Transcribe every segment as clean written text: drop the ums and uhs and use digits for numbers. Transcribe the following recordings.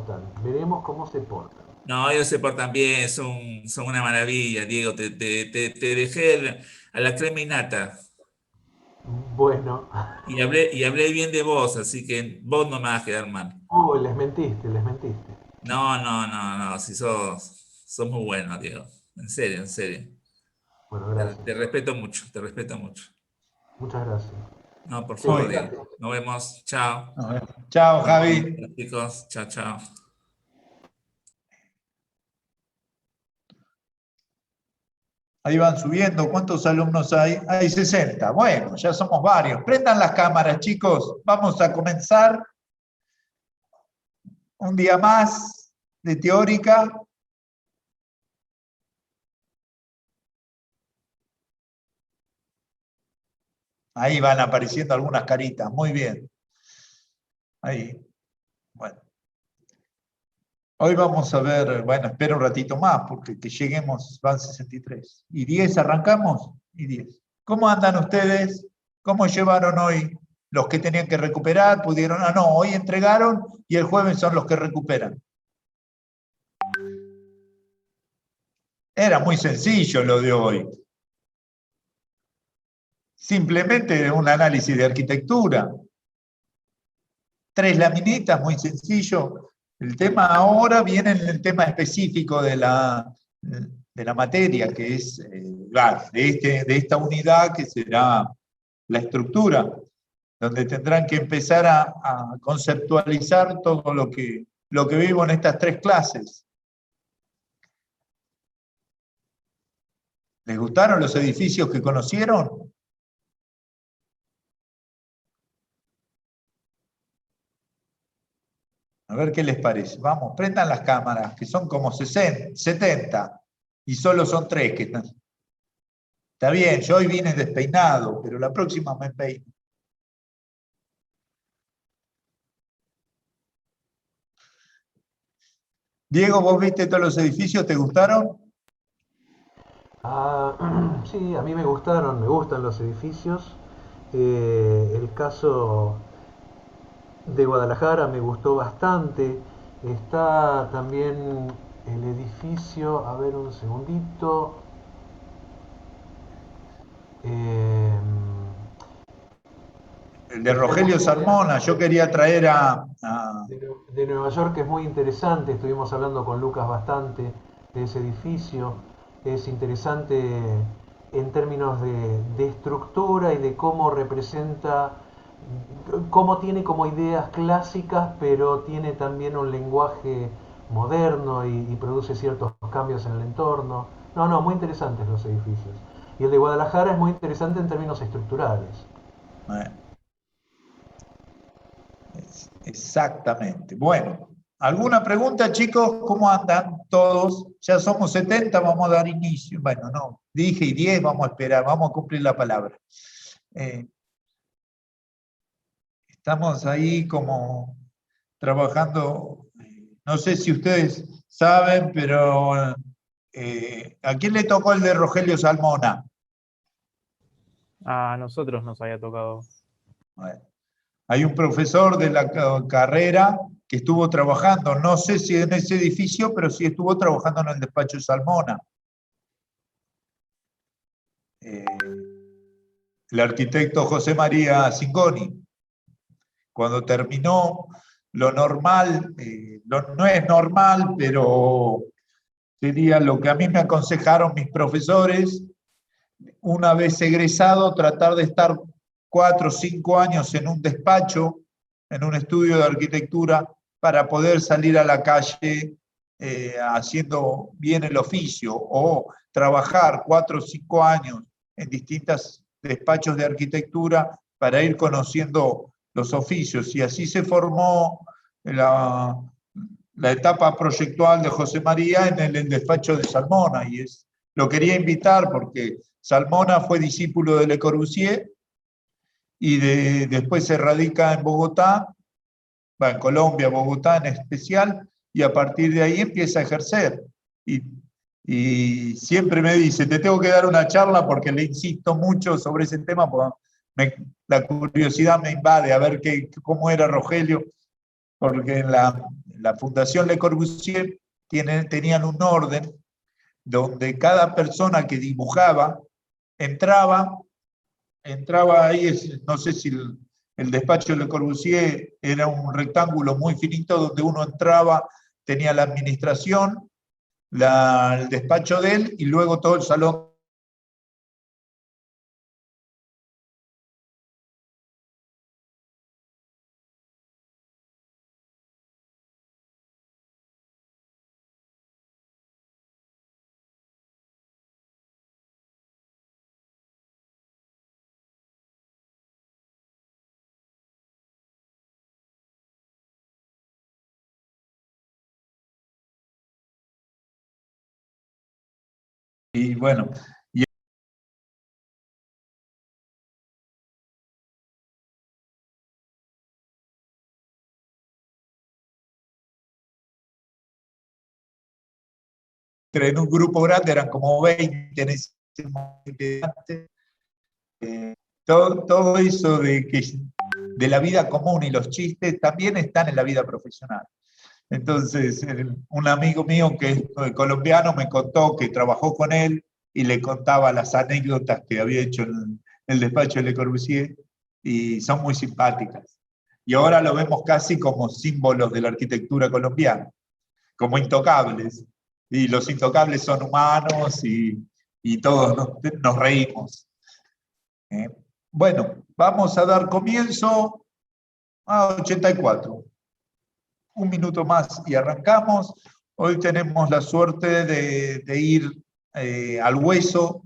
portan. Veremos cómo se portan. No, ellos se portan bien, son una maravilla, Diego. Te dejé a la crema innata Bueno, y hablé bien de vos, así que vos no me vas a quedar mal. les mentiste, les mentiste. No, no, no, no, si sos muy bueno, Diego. En serio, en serio. Bueno, Te gracias. respeto mucho, te respeto mucho. Muchas gracias. No, por Che, favor, Muy Diego. cuídate. Nos vemos. Chao. bien. Chao, Javi. Chicos, chao, chao. Ahí van subiendo. ¿Cuántos alumnos hay? Hay 60. Bueno, ya somos varios. Prendan las cámaras, chicos. Vamos a comenzar un día más de teórica. Ahí van apareciendo algunas caritas. Muy bien. Ahí. Bueno. Hoy vamos a ver, bueno, espero un ratito más porque que lleguemos, van 63. ¿Y 10 arrancamos? Y 10. ¿Cómo andan ustedes? ¿Cómo llevaron hoy los que tenían que recuperar? ¿Pudieron? Ah, no, hoy entregaron y el jueves son los que recuperan. Era muy sencillo lo de hoy. Simplemente un análisis de arquitectura. 3 laminitas, muy sencillo. El tema ahora viene en el tema específico de la materia, que es de esta unidad que será la estructura, donde tendrán que empezar a conceptualizar todo lo que vivo en estas 3 clases. ¿Les gustaron los edificios que conocieron? A ver qué les parece. Vamos, prendan las cámaras, que son como 60, 70, y solo son 3 que están. Está bien, yo hoy vine despeinado, pero la próxima me peino. Diego, ¿vos viste todos los edificios? ¿Te gustaron? Sí, a mí me gustan los edificios. El caso de Guadalajara me gustó bastante. Está también el edificio, a ver un segundito. Eh, El de está el Rogelio museo Sarmona. Yo quería traer de Nueva York, que es muy interesante. Estuvimos hablando con Lucas bastante de ese edificio. Es interesante en términos de estructura y de cómo representa, cómo tiene como ideas clásicas, pero tiene también un lenguaje moderno y produce ciertos cambios en el entorno. No, no, muy interesantes los edificios. Y el de Guadalajara es muy interesante en términos estructurales. Exactamente. Bueno, ¿alguna pregunta, chicos? ¿Cómo andan todos? Ya somos 70, vamos a dar inicio. Bueno, no, dije y 10, vamos a esperar, vamos a cumplir la palabra. Estamos ahí como trabajando, no sé si ustedes saben, pero ¿a quién le tocó el de Rogelio Salmona? A nosotros nos había tocado. Bueno, hay un profesor de la carrera que estuvo trabajando, no sé si en ese edificio, pero sí estuvo trabajando en el despacho Salmona. El arquitecto José María Cingoni. Cuando terminó, lo normal, no es normal, pero sería lo que a mí me aconsejaron mis profesores, una vez egresado, tratar de estar 4 o 5 años en un despacho, en un estudio de arquitectura, para poder salir a la calle haciendo bien el oficio, o trabajar 4 o 5 años en distintos despachos de arquitectura para ir conociendo los oficios. Y así se formó la etapa proyectual de José María en el despacho de Salmona, y lo quería invitar porque Salmona fue discípulo de Le Corbusier y después se radica en Bogotá, en Colombia, Bogotá en especial, y a partir de ahí empieza a ejercer. Y siempre me dice, te tengo que dar una charla porque le insisto mucho sobre ese tema, porque la curiosidad me invade a ver cómo era Rogelio, porque la Fundación Le Corbusier tenían un orden donde cada persona que dibujaba entraba ahí, no sé si el despacho de Le Corbusier era un rectángulo muy finito donde uno entraba, tenía la administración, el despacho de él y luego todo el salón. Y bueno, en un grupo grande, eran como 20 en ese momento. Todo eso de la vida común y los chistes también están en la vida profesional. Entonces, un amigo mío que es colombiano me contó que trabajó con él y le contaba las anécdotas que había hecho en el despacho de Le Corbusier y son muy simpáticas. Y ahora lo vemos casi como símbolos de la arquitectura colombiana, como intocables. Y los intocables son humanos y todos nos reímos. Bueno, vamos a dar comienzo a 84. Un minuto más y arrancamos. Hoy tenemos la suerte de ir al hueso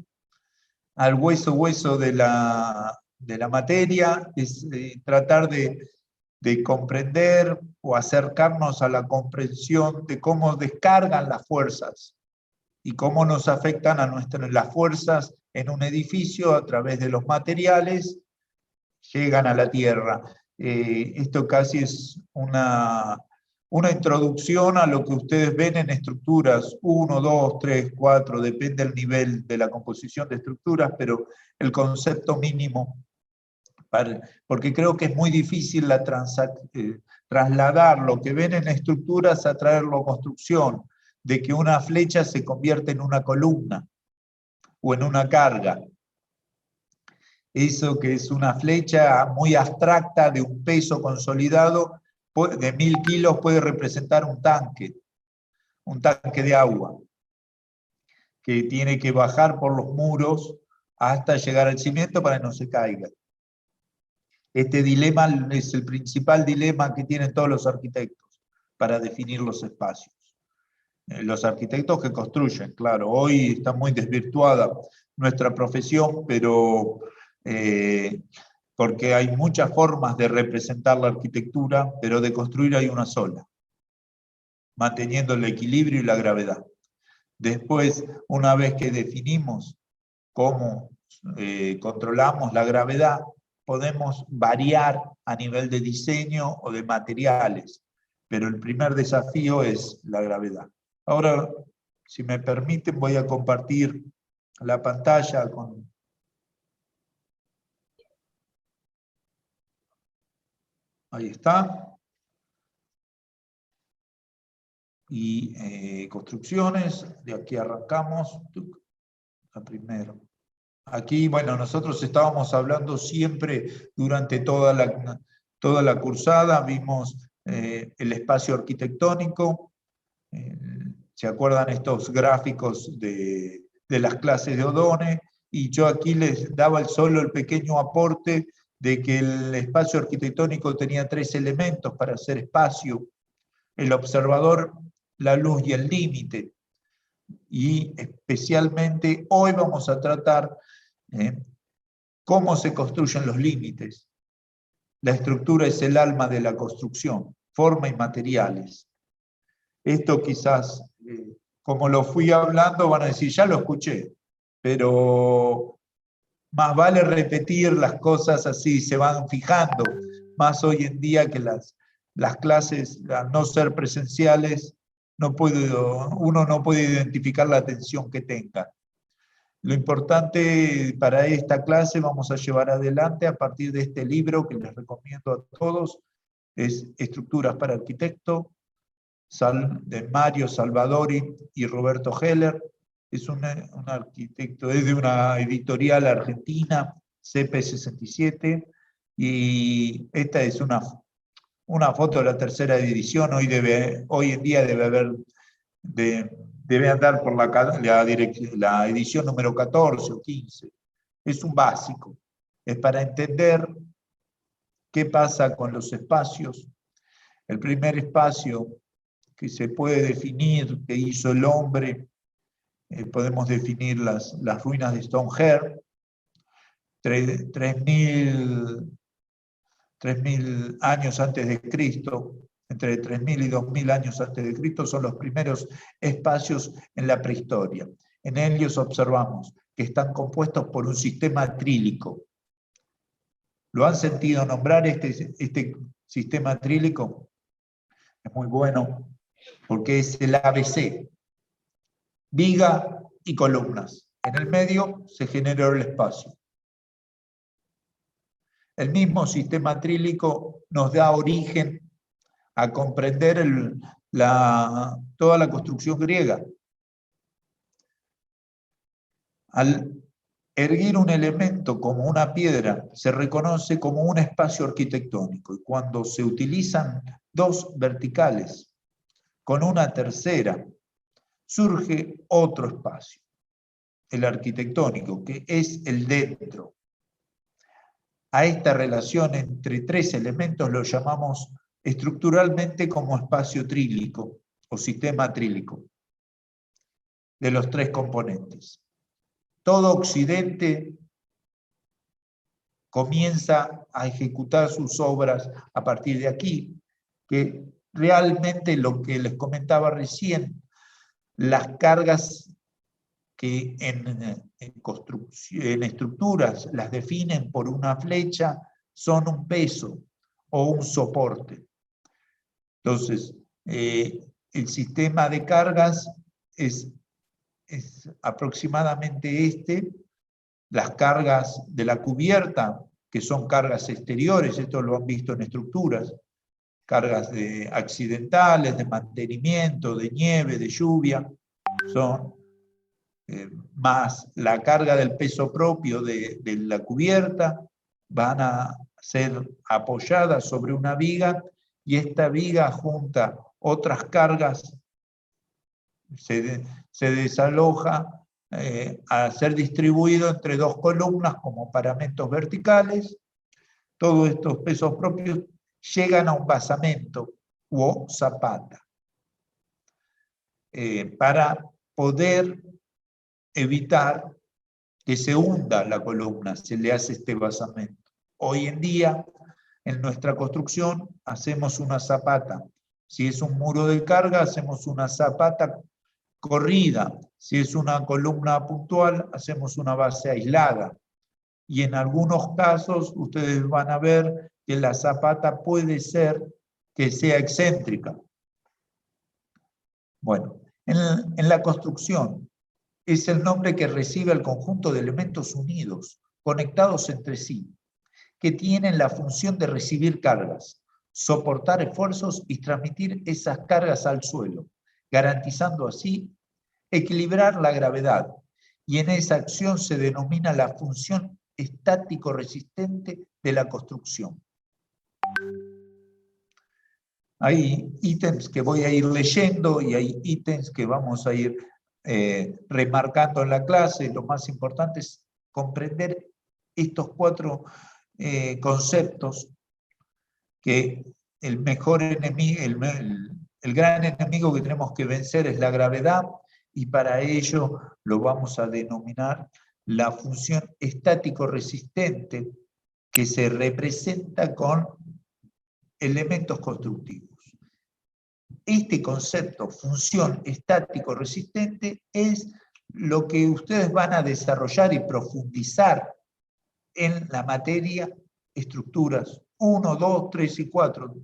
de la materia, es tratar de comprender o acercarnos a la comprensión de cómo descargan las fuerzas y cómo nos afectan las fuerzas en un edificio a través de los materiales, llegan a la tierra. Esto casi es una introducción a lo que ustedes ven en estructuras 1, 2, 3, 4, depende del nivel de la composición de estructuras, pero el concepto mínimo, porque creo que es muy difícil trasladar lo que ven en estructuras a traerlo a construcción, de que una flecha se convierte en una columna o en una carga. Eso que es una flecha muy abstracta de un peso consolidado de 1000 kilos puede representar un tanque de agua, que tiene que bajar por los muros hasta llegar al cimiento para que no se caiga. Este dilema es el principal dilema que tienen todos los arquitectos para definir los espacios. Los arquitectos que construyen, claro, hoy está muy desvirtuada nuestra profesión, pero porque hay muchas formas de representar la arquitectura, pero de construir hay una sola, manteniendo el equilibrio y la gravedad. Después, una vez que definimos cómo controlamos la gravedad, podemos variar a nivel de diseño o de materiales, pero el primer desafío es la gravedad. Ahora, si me permiten, voy a compartir la pantalla con... Ahí está. Y construcciones, de aquí arrancamos. La primera. Aquí, bueno, nosotros estábamos hablando siempre durante toda la cursada, vimos el espacio arquitectónico. ¿Se acuerdan estos gráficos de las clases de Odone? Y yo aquí les daba solo el pequeño aporte de que el espacio arquitectónico tenía 3 elementos para hacer espacio: el observador, la luz y el límite. Y especialmente hoy vamos a tratar cómo se construyen los límites. La estructura es el alma de la construcción, forma y materiales. Esto quizás, como lo fui hablando, van a decir, ya lo escuché, pero más vale repetir las cosas así, se van fijando, más hoy en día que las clases, al no ser presenciales, uno no puede identificar la atención que tenga. Lo importante para esta clase vamos a llevar adelante a partir de este libro que les recomiendo a todos, es Estructuras para Arquitecto, de Mario Salvadori y Roberto Heller. Es un arquitecto, es de una editorial argentina, CP67, y esta es una foto de la tercera edición. Hoy en día debe andar por la edición número 14 o 15. Es un básico, es para entender qué pasa con los espacios. El primer espacio que se puede definir, que hizo el hombre, podemos definir las ruinas de Stonehenge, 3.000 años antes de Cristo, entre 3.000 y 2.000 años antes de Cristo, son los primeros espacios en la prehistoria. En ellos observamos que están compuestos por un sistema trílico. ¿Lo han sentido nombrar este sistema trílico? Es muy bueno, porque es el ABC. Viga y columnas. En el medio se generó el espacio. El mismo sistema trílico nos da origen a comprender toda la construcción griega. Al erguir un elemento como una piedra, se reconoce como un espacio arquitectónico, y cuando se utilizan dos verticales con una tercera, surge otro espacio, el arquitectónico, que es el dentro. A esta relación entre tres elementos lo llamamos estructuralmente como espacio trílico o sistema trílico de los tres componentes. Todo Occidente comienza a ejecutar sus obras a partir de aquí, que realmente lo que les comentaba recién, las cargas que en estructuras las definen por una flecha son un peso o un soporte. Entonces, el sistema de cargas es aproximadamente las cargas de la cubierta, que son cargas exteriores, esto lo han visto en estructuras, cargas accidentales, de mantenimiento, de nieve, de lluvia, son más la carga del peso propio de la cubierta, van a ser apoyadas sobre una viga, y esta viga junta otras cargas, se desaloja a ser distribuido entre dos columnas como paramentos verticales. Todos estos pesos propios llegan a un basamento o zapata para poder evitar que se hunda la columna, se le hace este basamento. Hoy en día, en nuestra construcción, hacemos una zapata. Si es un muro de carga, hacemos una zapata corrida. Si es una columna puntual, hacemos una base aislada. Y en algunos casos, ustedes van a ver que la zapata puede ser que sea excéntrica. Bueno, en la construcción, es el nombre que recibe el conjunto de elementos unidos, conectados entre sí, que tienen la función de recibir cargas, soportar esfuerzos y transmitir esas cargas al suelo, garantizando así equilibrar la gravedad, y en esa acción se denomina la función estático-resistente de la construcción. Hay ítems que voy a ir leyendo y hay ítems que vamos a ir remarcando en la clase. Lo más importante es comprender estos cuatro conceptos, que el mejor enemigo, el gran enemigo que tenemos que vencer es la gravedad, y para ello lo vamos a denominar la función estático-resistente, que se representa con elementos constructivos. Este concepto, función estático-resistente, es lo que ustedes van a desarrollar y profundizar en la materia estructuras 1, 2, 3 y 4.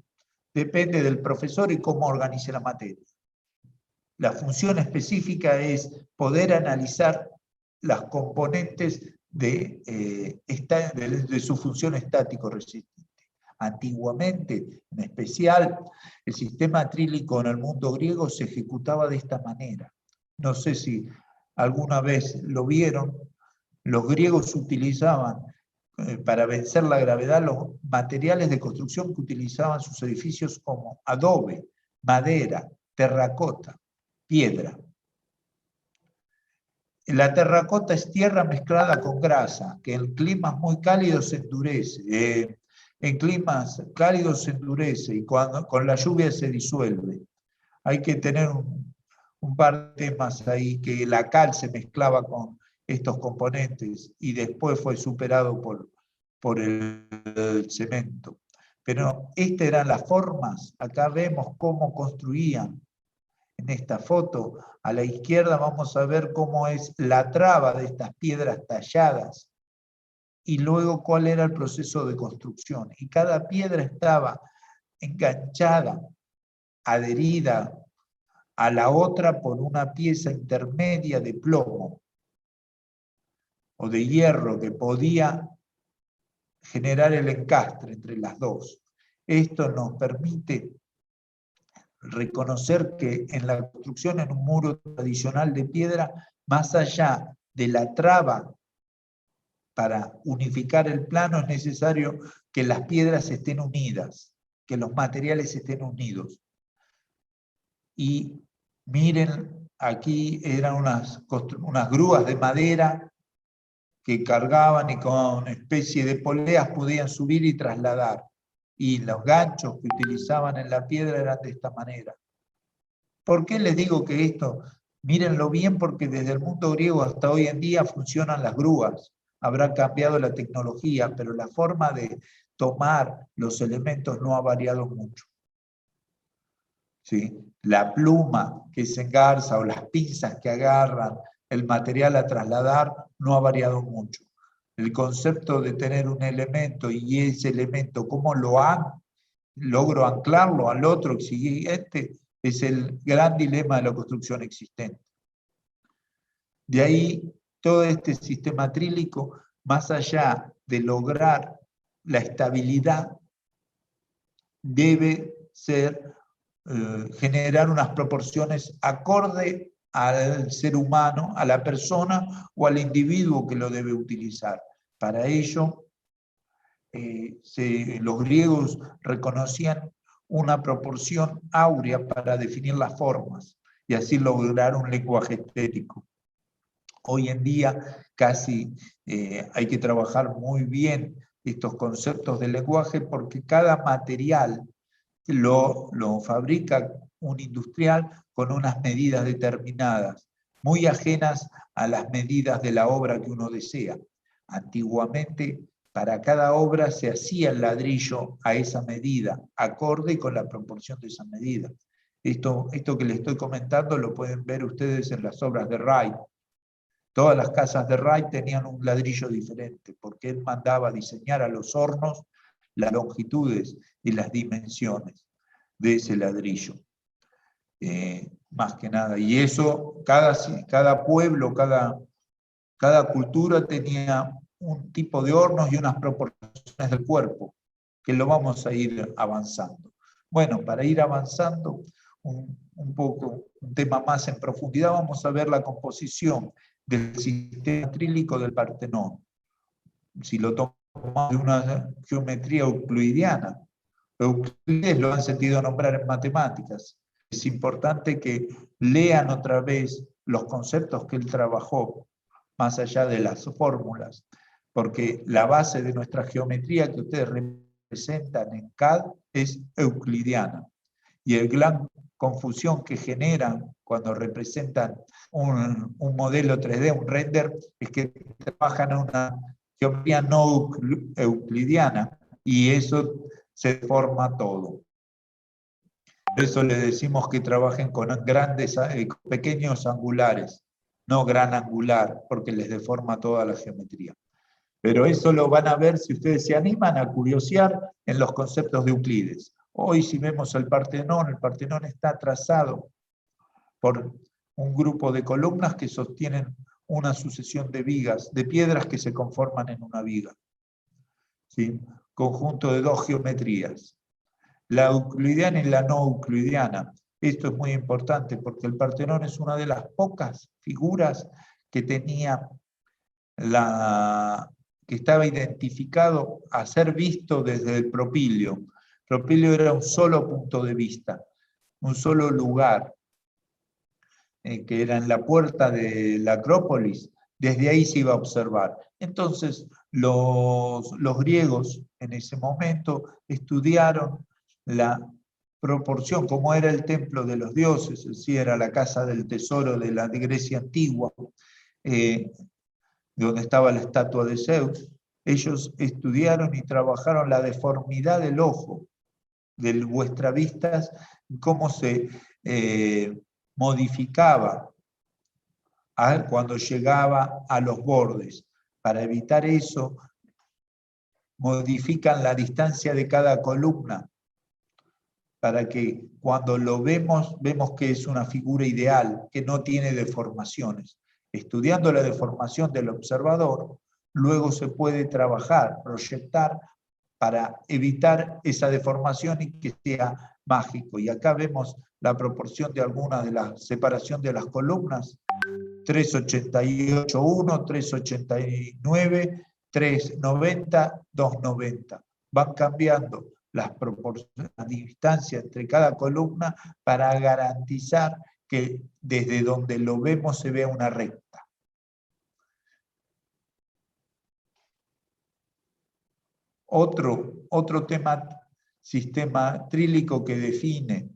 Depende del profesor y cómo organice la materia. La función específica es poder analizar las componentes de su función estático-resistente. Antiguamente, en especial, el sistema trílico en el mundo griego se ejecutaba de esta manera. No sé si alguna vez lo vieron. Los griegos utilizaban, para vencer la gravedad, los materiales de construcción que utilizaban sus edificios como adobe, madera, terracota, piedra. La terracota es tierra mezclada con grasa, que en climas muy cálidos se endurece. En climas cálidos se endurece y con la lluvia se disuelve. Hay que tener un par de temas ahí, que la cal se mezclaba con estos componentes y después fue superado por el cemento. Pero estas eran las formas. Acá vemos cómo construían. En esta foto, a la izquierda vamos a ver cómo es la traba de estas piedras talladas y luego cuál era el proceso de construcción. Y cada piedra estaba enganchada, adherida a la otra por una pieza intermedia de plomo o de hierro que podía generar el encastre entre las dos. Esto nos permite reconocer que en la construcción en un muro tradicional de piedra, más allá de la traba para unificar el plano, es necesario que las piedras estén unidas, que los materiales estén unidos. Y miren, aquí eran unas grúas de madera que cargaban y con especie de poleas podían subir y trasladar. Y los ganchos que utilizaban en la piedra eran de esta manera. ¿Por qué les digo que esto? Mírenlo bien, porque desde el mundo griego hasta hoy en día funcionan las grúas. Habrá cambiado la tecnología, pero la forma de tomar los elementos no ha variado mucho. ¿Sí? La pluma que se engarza o las pinzas que agarran el material a trasladar no ha variado mucho. El concepto de tener un elemento y ese elemento, ¿cómo logro anclarlo al otro siguiente? Es el gran dilema de la construcción existente. De ahí todo este sistema trílico, más allá de lograr la estabilidad, debe generar unas proporciones acorde al ser humano, a la persona o al individuo que lo debe utilizar. Para ello, los griegos reconocían una proporción áurea para definir las formas y así lograr un lenguaje estético. Hoy en día casi hay que trabajar muy bien estos conceptos del lenguaje porque cada material lo fabrica un industrial con unas medidas determinadas, muy ajenas a las medidas de la obra que uno desea. Antiguamente, para cada obra se hacía el ladrillo a esa medida, acorde con la proporción de esa medida. Esto que les estoy comentando lo pueden ver ustedes en las obras de Wright. Todas las casas de Wright tenían un ladrillo diferente, porque él mandaba diseñar a los hornos las longitudes y las dimensiones de ese ladrillo. Más que nada. Y eso, cada pueblo, cada cultura tenía un tipo de hornos y unas proporciones del cuerpo, que lo vamos a ir avanzando. Bueno, para ir avanzando un poco, un tema más en profundidad, vamos a ver la composición del sistema trílico del Partenón. Si lo tomamos de una geometría euclidiana, Euclides lo han sentido nombrar en matemáticas. Es importante que lean otra vez los conceptos que él trabajó, más allá de las fórmulas, porque la base de nuestra geometría que ustedes representan en CAD es euclidiana. Y el gran confusión que generan cuando representan un modelo 3D, un render, es que trabajan en una geometría no euclidiana y eso se forma todo. Por eso le decimos que trabajen con pequeños angulares, no gran angular, porque les deforma toda la geometría. Pero eso lo van a ver si ustedes se animan a curiosear en los conceptos de Euclides. Hoy si vemos el Partenón está trazado por un grupo de columnas que sostienen una sucesión de vigas, de piedras que se conforman en una viga. ¿Sí? conjunto de dos geometrías, la euclidiana y la no euclidiana. Esto es muy importante porque el Partenón es una de las pocas figuras que tenía que estaba identificado a ser visto desde el propilio. Propilio era un solo punto de vista, un solo lugar, que era en la puerta de la Acrópolis. Desde ahí se iba a observar. Entonces, los griegos en ese momento estudiaron la proporción, como era el templo de los dioses, es decir, era la casa del tesoro de la Grecia antigua, donde estaba la estatua de Zeus. Ellos estudiaron y trabajaron la deformidad del ojo, de vuestra vista, cómo se modificaba cuando llegaba a los bordes. Para evitar eso, modifican la distancia de cada columna, para que cuando lo vemos, vemos que es una figura ideal, que no tiene deformaciones. Estudiando la deformación del observador, luego se puede trabajar, proyectar, para evitar esa deformación y que sea mágico. Y acá vemos la proporción de alguna de la separación de las columnas: 388,1, 389, 390, 290. Van cambiando las proporciones, la distancia entre cada columna para garantizar que desde donde lo vemos se vea una recta. Otro tema, sistema trílico que define,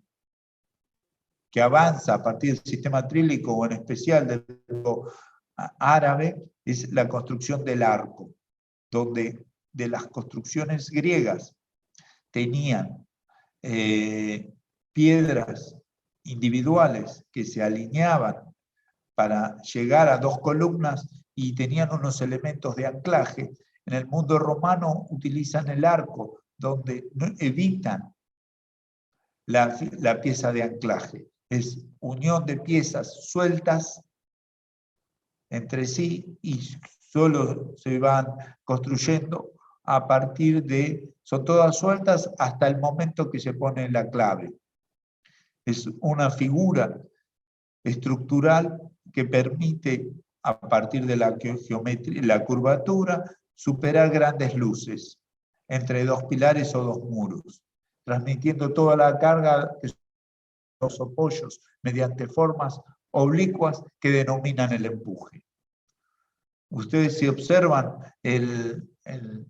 que avanza a partir del sistema trílico, o en especial del árabe, es la construcción del arco, donde de las construcciones griegas tenían piedras individuales que se alineaban para llegar a dos columnas y tenían unos elementos de anclaje. En el mundo romano utilizan el arco, donde evitan la pieza de anclaje. Es unión de piezas sueltas entre sí y solo se van construyendo a partir de, son todas sueltas hasta el momento que se pone la clave. Es una figura estructural que permite, a partir de la geometría, la curvatura, superar grandes luces entre dos pilares o dos muros, transmitiendo toda la carga de los apoyos mediante formas oblicuas que denominan el empuje. Ustedes, si observan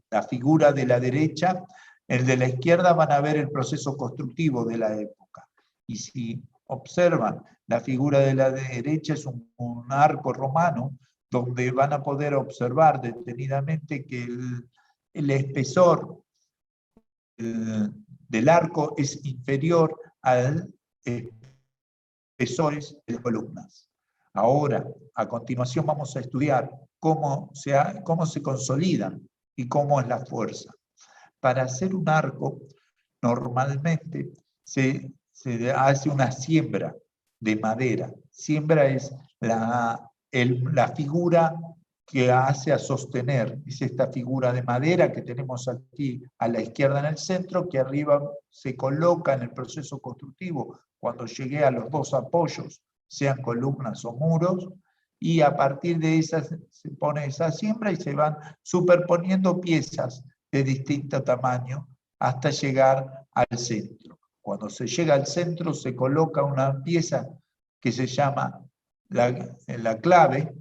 la figura de la derecha, el de la izquierda, van a ver el proceso constructivo de la época. Y si observan la figura de la derecha, es un arco romano, donde van a poder observar detenidamente que el espesor del arco es inferior al espesor de las columnas. Ahora, a continuación, vamos a estudiar cómo se consolidan y cómo es la fuerza. Para hacer un arco, normalmente se hace una siembra de madera. Siembra es la figura que hace a sostener. Es esta figura de madera que tenemos aquí a la izquierda en el centro, que arriba se coloca en el proceso constructivo cuando llegué a los dos apoyos, sean columnas o muros, y a partir de esas se pone esa siembra y se van superponiendo piezas de distinto tamaño hasta llegar al centro. Cuando se llega al centro se coloca una pieza que se llama la clave,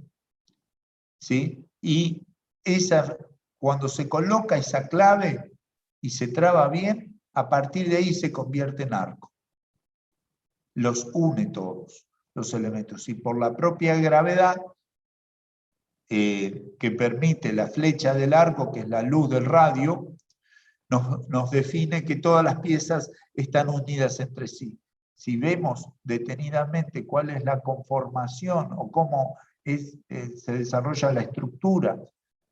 ¿sí? Y cuando se coloca esa clave y se traba bien, a partir de ahí se convierte en arco. Los une todos los elementos, y por la propia gravedad que permite la flecha del arco, que es la luz del radio, nos define que todas las piezas están unidas entre sí. Si vemos detenidamente cuál es la conformación o cómo se desarrolla la estructura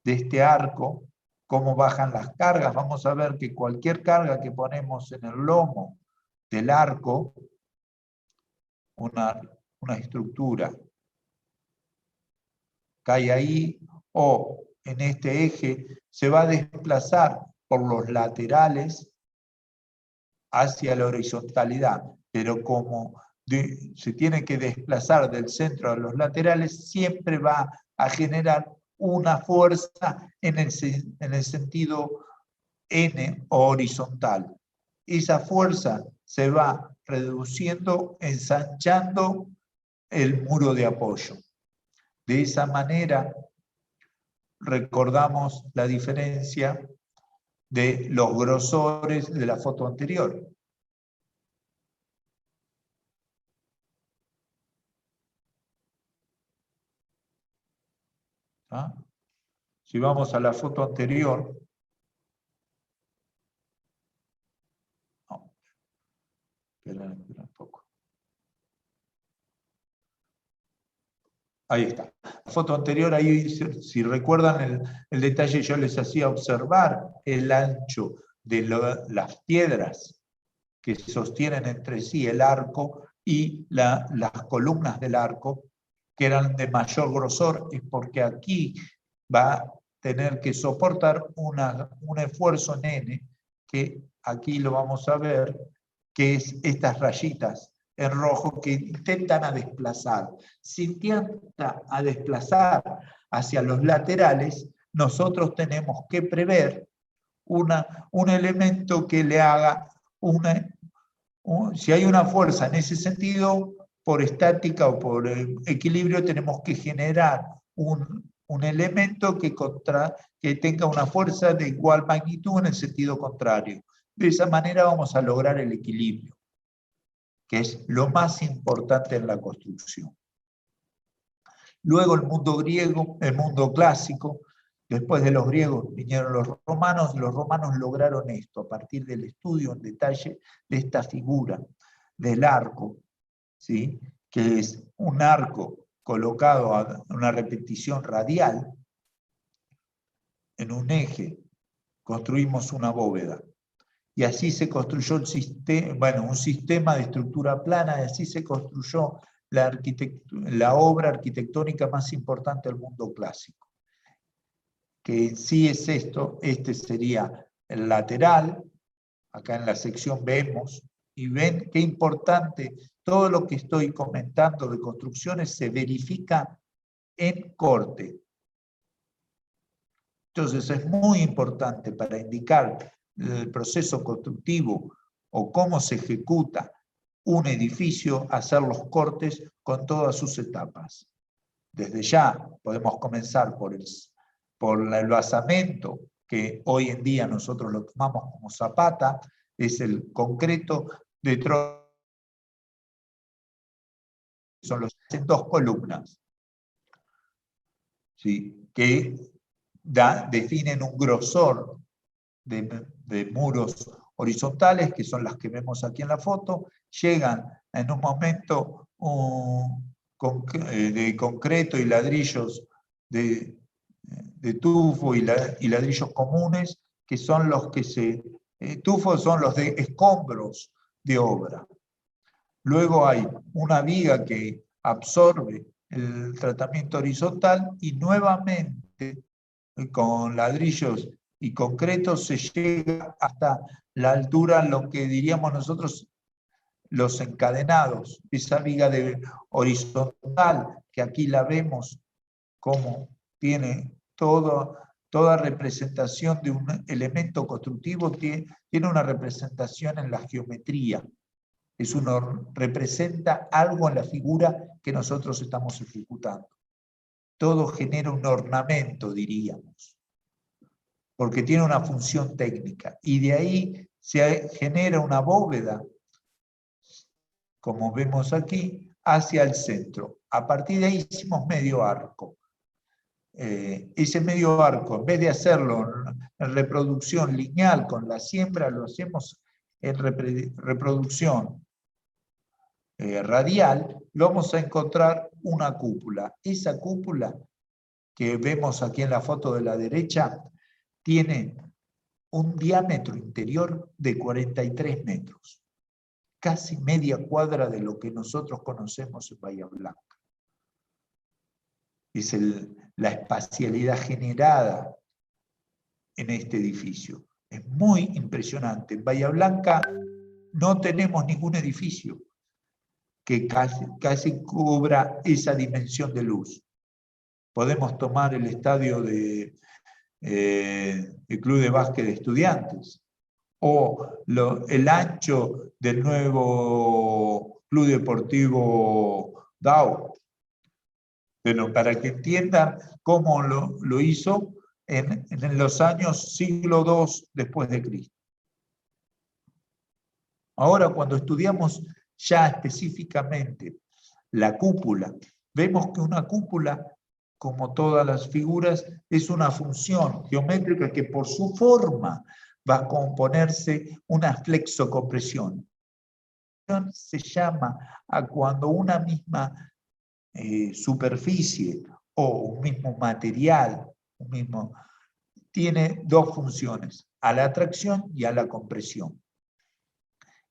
de este arco, cómo bajan las cargas, vamos a ver que cualquier carga que ponemos en el lomo del arco, una estructura, cae ahí, o en este eje se va a desplazar por los laterales hacia la horizontalidad, pero como se tiene que desplazar del centro a los laterales, siempre va a generar una fuerza en el sentido N horizontal. Esa fuerza se va reduciendo, ensanchando el muro de apoyo. De esa manera, recordamos la diferencia de los grosores de la foto anterior. ¿Ah? Si vamos a la foto anterior, no, espera un poco. Ahí está. La foto anterior, ahí, si recuerdan el detalle, yo les hacía observar el ancho de las piedras que sostienen entre sí el arco y las columnas del arco, que eran de mayor grosor, es porque aquí va a tener que soportar un esfuerzo en N, que aquí lo vamos a ver, que es estas rayitas en rojo que intentan a desplazar. Si intenta a desplazar hacia los laterales, nosotros tenemos que prever un elemento que le haga si hay una fuerza en ese sentido, por estática o por equilibrio, tenemos que generar un elemento que tenga una fuerza de igual magnitud en el sentido contrario. De esa manera vamos a lograr el equilibrio, que es lo más importante en la construcción. Luego el mundo griego, el mundo clásico, después de los griegos vinieron los romanos lograron esto a partir del estudio en detalle de esta figura del arco, ¿sí? Que es un arco colocado a una repetición radial en un eje, construimos una bóveda. Y así se construyó un sistema de estructura plana, y así se construyó la obra arquitectónica más importante del mundo clásico. Que en sí es esto, este sería el lateral, acá en la sección vemos, y ven qué importante, todo lo que estoy comentando de construcciones se verifica en corte. Entonces es muy importante para indicar el proceso constructivo o cómo se ejecuta un edificio, hacer los cortes con todas sus etapas. Desde ya podemos comenzar por el basamento, que hoy en día nosotros lo tomamos como zapata, es el concreto de son los dos columnas, ¿sí? Que definen un grosor de muros horizontales, que son las que vemos aquí en la foto, llegan en un momento de concreto y ladrillos de tufo y ladrillos comunes, que son los que tufos son los de escombros de obra. Luego hay una viga que absorbe el tratamiento horizontal y nuevamente con ladrillos y concreto se llega hasta la altura, lo que diríamos nosotros los encadenados, esa viga horizontal, que aquí la vemos como tiene toda representación de un elemento constructivo, tiene una representación en la geometría. Representa algo en la figura que nosotros estamos ejecutando. Todo genera un ornamento, diríamos, porque tiene una función técnica. Y de ahí se genera una bóveda, como vemos aquí, hacia el centro. A partir de ahí hicimos medio arco. Ese medio arco, en vez de hacerlo en reproducción lineal con la siembra, lo hacemos en reproducción radial, vamos a encontrar una cúpula. Esa cúpula que vemos aquí en la foto de la derecha tiene un diámetro interior de 43 metros, casi media cuadra de lo que nosotros conocemos en Bahía Blanca. Es la espacialidad generada en este edificio. Es muy impresionante. En Bahía Blanca no tenemos ningún edificio que casi cubra esa dimensión de luz. Podemos tomar el estadio del Club de Básquet de Estudiantes, o el ancho del nuevo Club Deportivo Dao. Pero para que entiendan cómo lo hizo en los años siglo II después de Cristo. Ahora, cuando estudiamos ya específicamente la cúpula, vemos que una cúpula, como todas las figuras, es una función geométrica que por su forma va a componerse una flexocompresión. Se llama a cuando una misma superficie o un mismo material, tiene dos funciones, a la atracción y a la compresión.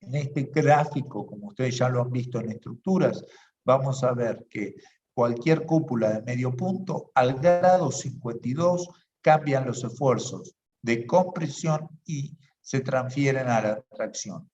En este gráfico, como ustedes ya lo han visto en estructuras, vamos a ver que cualquier cúpula de medio punto, al grado 52, cambian los esfuerzos de compresión y se transfieren a la atracción.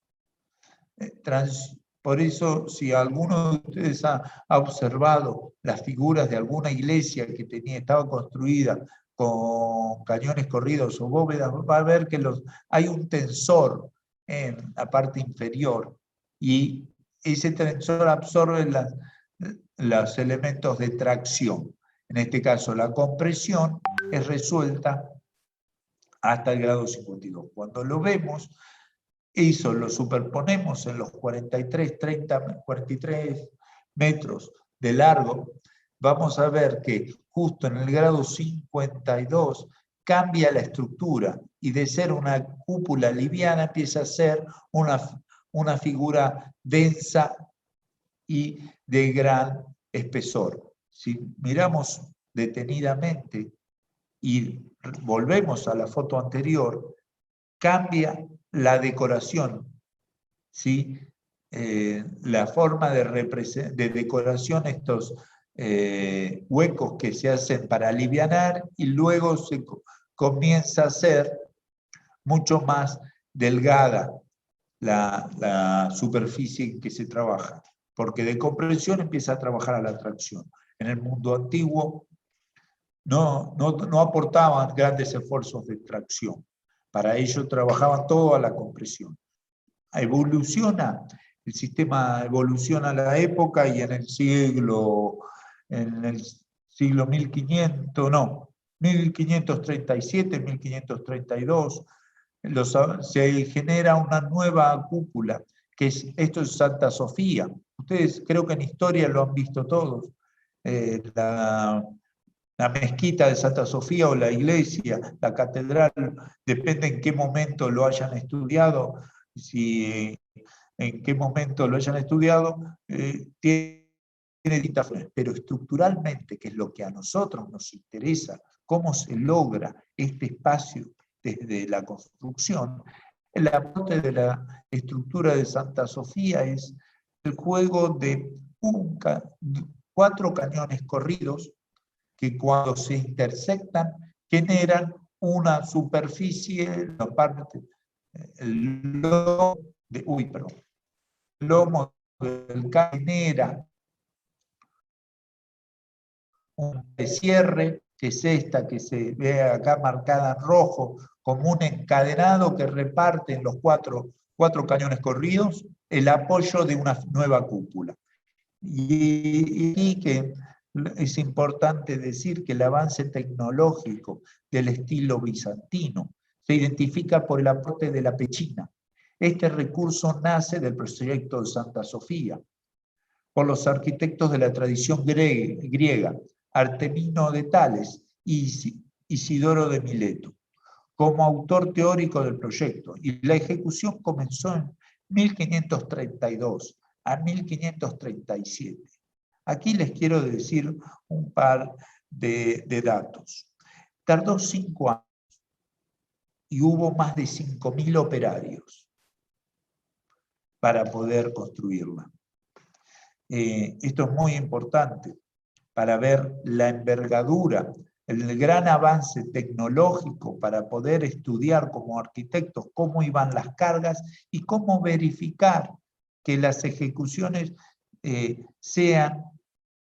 Por eso, si alguno de ustedes ha observado las figuras de alguna iglesia que estaba construida con cañones corridos o bóvedas, va a ver que hay un tensor en la parte inferior y ese tensor absorbe los elementos de tracción. En este caso, la compresión es resuelta hasta el grado 52. Cuando lo vemos, eso lo superponemos en los 43 metros de largo, vamos a ver que justo en el grado 52 cambia la estructura y de ser una cúpula liviana empieza a ser una figura densa y de gran espesor. Si miramos detenidamente y volvemos a la foto anterior, cambia la decoración, ¿sí? La forma de decoración, estos huecos que se hacen para alivianar y luego se comienza a ser mucho más delgada la superficie en que se trabaja, porque de compresión empieza a trabajar a la tracción. En el mundo antiguo no aportaban grandes esfuerzos de tracción. Para ello trabajaban todo a la compresión. El sistema evoluciona a la época y en el siglo 1537, 1532, se genera una nueva cúpula, esto es Santa Sofía. Ustedes creo que en historia lo han visto todos. La mezquita de Santa Sofía o la iglesia, la catedral, depende en qué momento lo hayan estudiado, en qué momento lo hayan estudiado, tiene distintas formas, pero estructuralmente, que es lo que a nosotros nos interesa, cómo se logra este espacio desde la construcción, el aporte de la estructura de Santa Sofía es el juego de 4 cañones corridos que cuando se intersectan generan una superficie, la parte, el lomo del cañón genera un cierre, que es esta que se ve acá marcada en rojo, como un encadenado que reparte en los cuatro cañones corridos el apoyo de una nueva cúpula. Y que es importante decir que el avance tecnológico del estilo bizantino se identifica por el aporte de la pechina. Este recurso nace del proyecto de Santa Sofía, por los arquitectos de la tradición griega, Artemino de Tales y Isidoro de Mileto, como autor teórico del proyecto, y la ejecución comenzó en 1532 a 1537. Aquí les quiero decir un par de datos. Tardó 5 años y hubo más de 5.000 operarios para poder construirla. Esto es muy importante para ver la envergadura el gran avance tecnológico para poder estudiar como arquitectos cómo iban las cargas y cómo verificar que las ejecuciones sean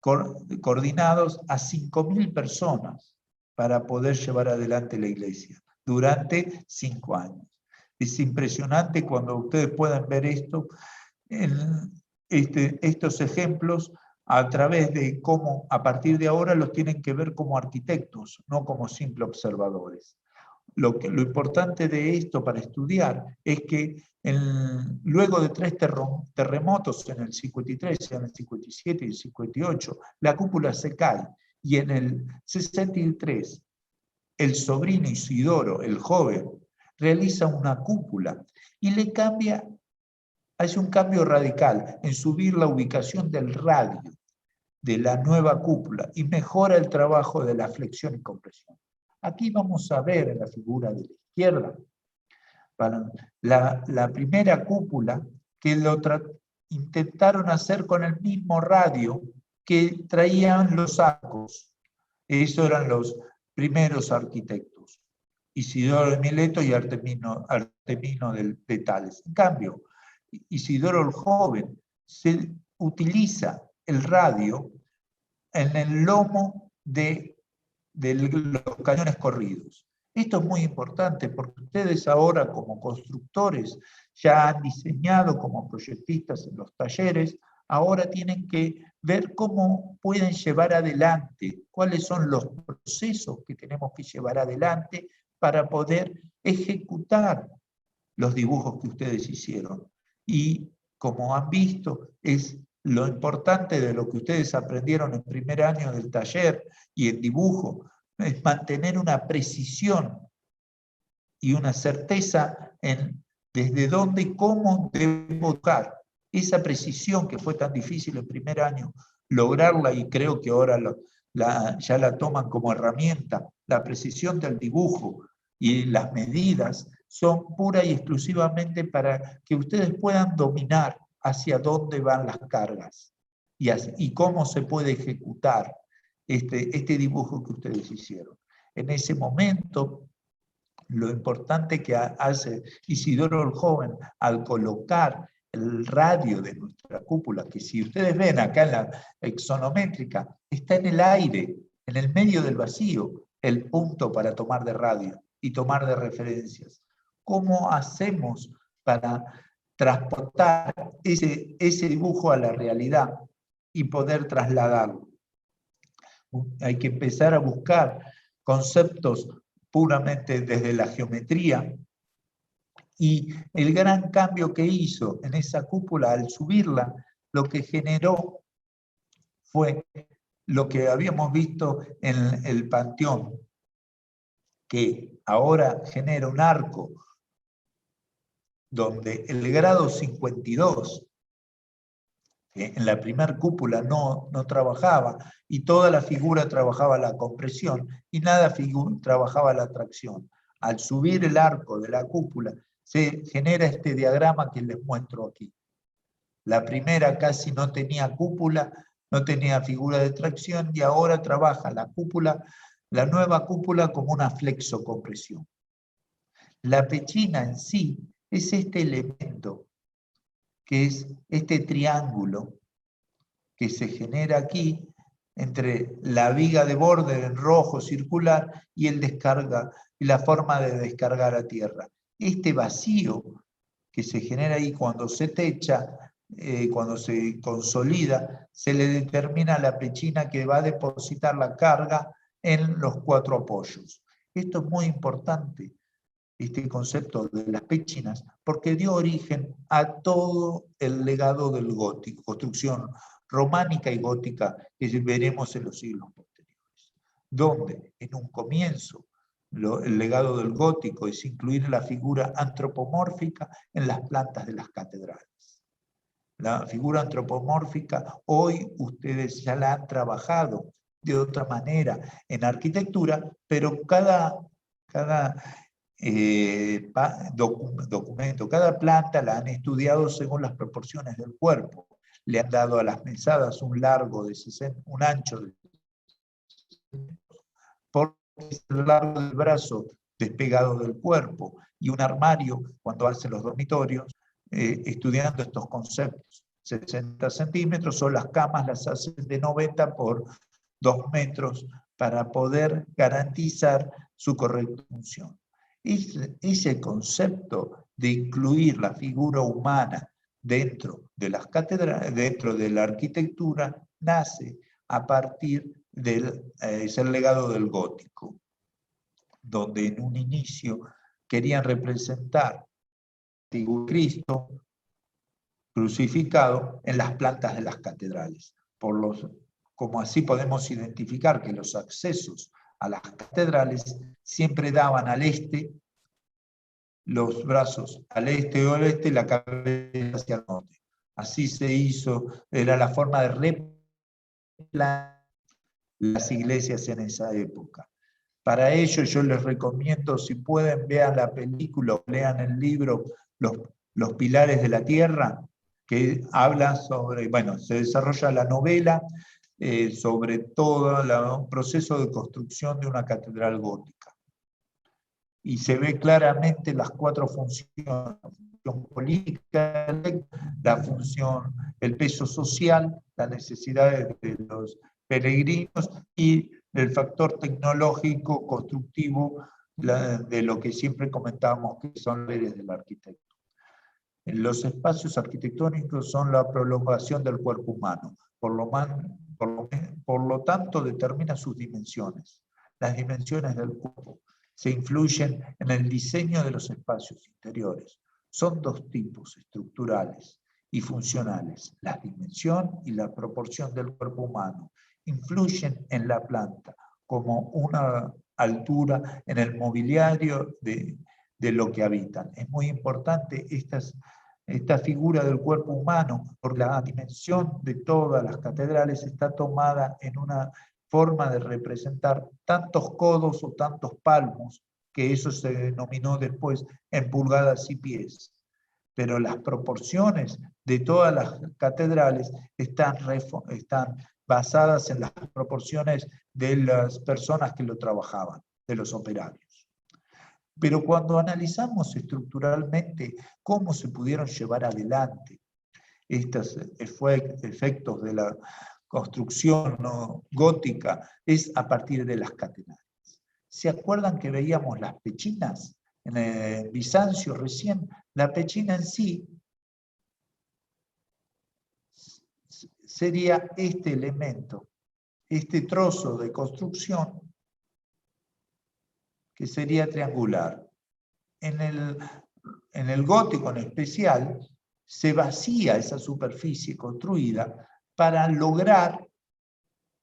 coordinados a 5.000 personas para poder llevar adelante la iglesia durante 5 años. Es impresionante cuando ustedes puedan ver esto, estos ejemplos a través de cómo a partir de ahora los tienen que ver como arquitectos, no como simples observadores. Lo importante de esto para estudiar es que luego de 3 terremotos en el 53, en el 57 y el 58, la cúpula se cae, y en el 63 el sobrino Isidoro, el joven, realiza una cúpula y le cambia, hace un cambio radical en subir la ubicación del radio de la nueva cúpula y mejora el trabajo de la flexión y compresión. Aquí vamos a ver en la figura de la izquierda la primera cúpula que intentaron hacer con el mismo radio que traían los arcos. Esos eran los primeros arquitectos, Isidoro de Mileto y Artemino de Tales. En cambio, Isidoro el Joven se utiliza el radio en el lomo de los cañones corridos. Esto es muy importante porque ustedes ahora como constructores ya han diseñado como proyectistas en los talleres, ahora tienen que ver cómo pueden llevar adelante, cuáles son los procesos que tenemos que llevar adelante para poder ejecutar los dibujos que ustedes hicieron. Y como han visto, es lo importante de lo que ustedes aprendieron en primer año del taller y en dibujo, es mantener una precisión y una certeza en desde dónde y cómo debo tocar. Esa precisión que fue tan difícil en primer año, lograrla, y creo que ahora ya la toman como herramienta, la precisión del dibujo y las medidas son pura y exclusivamente para que ustedes puedan dominar hacia dónde van las cargas y cómo se puede ejecutar este dibujo que ustedes hicieron. En ese momento, lo importante que hace Isidoro el Joven al colocar el radio de nuestra cúpula, que si ustedes ven acá en la exonométrica, está en el aire, en el medio del vacío, el punto para tomar de radio y tomar de referencias. ¿Cómo hacemos para transportar ese dibujo a la realidad y poder trasladarlo? Hay que empezar a buscar conceptos puramente desde la geometría, y el gran cambio que hizo en esa cúpula al subirla, lo que generó fue lo que habíamos visto en el Panteón, que ahora genera un arco donde el grado 52, que en la primera cúpula no trabajaba, y toda la figura trabajaba la compresión, y nada trabajaba la tracción. Al subir el arco de la cúpula, se genera este diagrama que les muestro aquí. La primera casi no tenía cúpula, no tenía figura de tracción, y ahora trabaja la cúpula, la nueva cúpula, como una flexocompresión. La pechina en sí es este elemento, que es este triángulo que se genera aquí entre la viga de borde en rojo circular y la forma de descargar a tierra. Este vacío que se genera ahí cuando se techa, cuando se consolida, se le determina la pechina que va a depositar la carga en los 4 apoyos. Esto es muy importante, este concepto de las pechinas, porque dio origen a todo el legado del gótico, construcción románica y gótica que veremos en los siglos posteriores, donde en un comienzo el legado del gótico es incluir la figura antropomórfica en las plantas de las catedrales. La figura antropomórfica hoy ustedes ya la han trabajado de otra manera en arquitectura, pero cada documento, cada planta la han estudiado según las proporciones del cuerpo. Le han dado a las mesadas un largo de 60, un ancho de 60, por es el largo del brazo despegado del cuerpo, y un armario cuando hace los dormitorios, estudiando estos conceptos. 60 centímetros, o las camas las hacen de 90 por 2 metros para poder garantizar su correcta función. Ese concepto de incluir la figura humana dentro de las catedrales, dentro de la arquitectura, nace a partir del legado del gótico, donde en un inicio querían representar a Cristo crucificado en las plantas de las catedrales. Como así podemos identificar que los accesos a las catedrales siempre daban al este, los brazos al este o oeste, la cabeza hacia el norte. Así se hizo, era la forma de replantear las iglesias en esa época. Para ello yo les recomiendo, si pueden, vean la película o lean el libro Los Pilares de la Tierra, que habla sobre, bueno, se desarrolla la novela sobre todo el proceso de construcción de una catedral gótica. Y se ve claramente las 4 funciones: la función política, la función, el peso social, las necesidades de los peregrinos y el factor tecnológico constructivo de lo que siempre comentábamos que son leyes del arquitecto. Los espacios arquitectónicos son la prolongación del cuerpo humano, por lo tanto determina sus dimensiones. Las dimensiones del cuerpo se influyen en el diseño de los espacios interiores. Son 2 tipos, estructurales y funcionales. La dimensión y la proporción del cuerpo humano influyen en la planta como una altura en el mobiliario de lo que habitan. Es muy importante esta figura del cuerpo humano, por la dimensión de todas las catedrales está tomada en una forma de representar tantos codos o tantos palmos, que eso se denominó después en pulgadas y pies. Pero las proporciones de todas las catedrales están basadas en las proporciones de las personas que lo trabajaban, de los operarios. Pero cuando analizamos estructuralmente cómo se pudieron llevar adelante estos efectos de la construcción gótica, es a partir de las catedrales. ¿Se acuerdan que veíamos las pechinas en Bizancio recién? La pechina en sí sería este elemento, este trozo de construcción que sería triangular. En el gótico en especial, se vacía esa superficie construida para lograr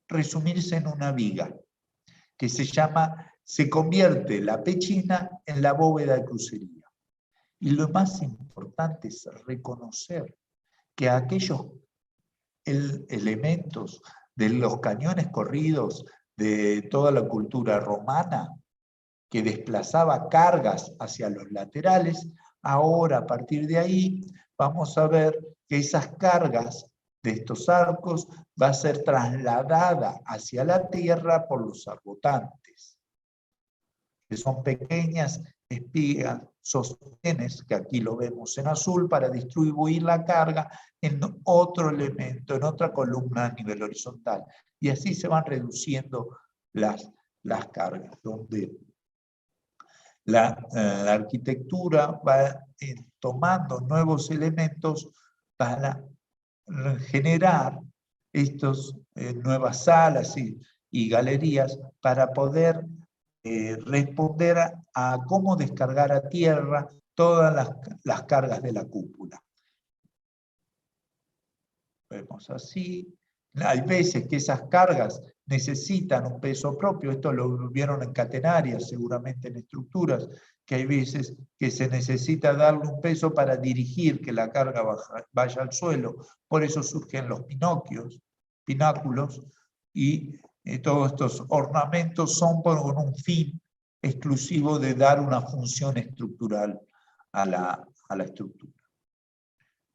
resumirse en una viga, que se convierte la pechina en la bóveda de crucería. Y lo más importante es reconocer que aquellos elementos de los cañones corridos de toda la cultura romana, que desplazaba cargas hacia los laterales, ahora a partir de ahí vamos a ver que esas cargas de estos arcos va a ser trasladada hacia la tierra por los arbotantes, que son pequeñas espigas, sostenes, que aquí lo vemos en azul, para distribuir la carga en otro elemento, en otra columna a nivel horizontal. Y así se van reduciendo las cargas, donde la arquitectura va tomando nuevos elementos para generar estas nuevas salas y galerías para poder responder a cómo descargar a tierra todas las cargas de la cúpula. Vemos así. Hay veces que esas cargas necesitan un peso propio, esto lo vieron en catenarias, seguramente en estructuras, que hay veces que se necesita darle un peso para dirigir que la carga vaya al suelo, por eso surgen los pináculos, y todos estos ornamentos son con un fin exclusivo de dar una función estructural a la estructura.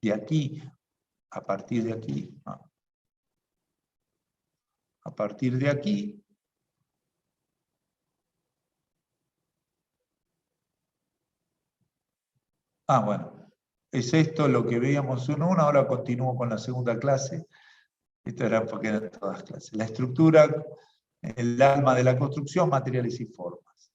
De aquí, a partir de aquí, Bueno, es esto lo que veíamos en una, ahora continúo con la segunda clase. Esto era porque eran todas clases. La estructura, el alma de la construcción, materiales y formas.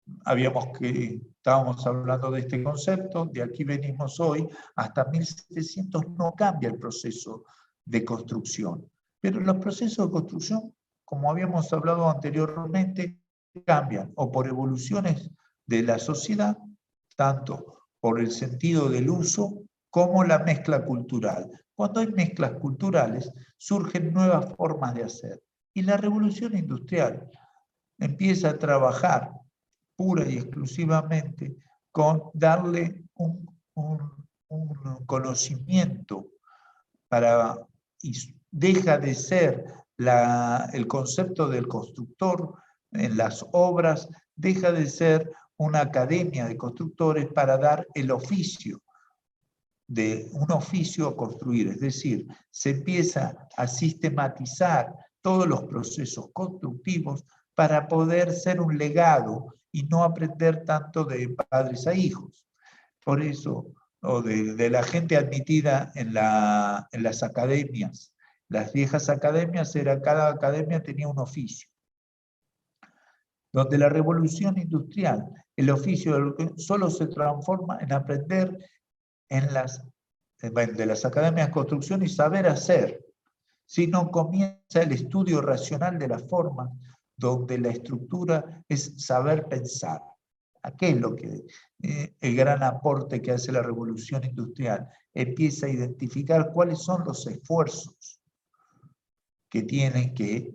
Estábamos hablando de este concepto, de aquí venimos hoy, hasta 1700 no cambia el proceso de construcción. Pero los procesos de construcción, como habíamos hablado anteriormente, cambian o por evoluciones de la sociedad, tanto por el sentido del uso como la mezcla cultural. Cuando hay mezclas culturales, surgen nuevas formas de hacer. Y la revolución industrial empieza a trabajar pura y exclusivamente con darle un conocimiento y deja de ser el concepto del constructor en las obras, deja de ser una academia de constructores para dar el oficio, de un oficio a construir, es decir, se empieza a sistematizar todos los procesos constructivos para poder ser un legado y no aprender tanto de padres a hijos. Por eso, o de la gente admitida en las academias. Las viejas academias, cada academia tenía un oficio. Donde la revolución industrial, el oficio solo se transforma en aprender de las academias de construcción y saber hacer, sino comienza el estudio racional de la forma, donde la estructura es saber pensar. ¿Qué es lo que el gran aporte que hace la revolución industrial? Empieza a identificar cuáles son los esfuerzos que tienen que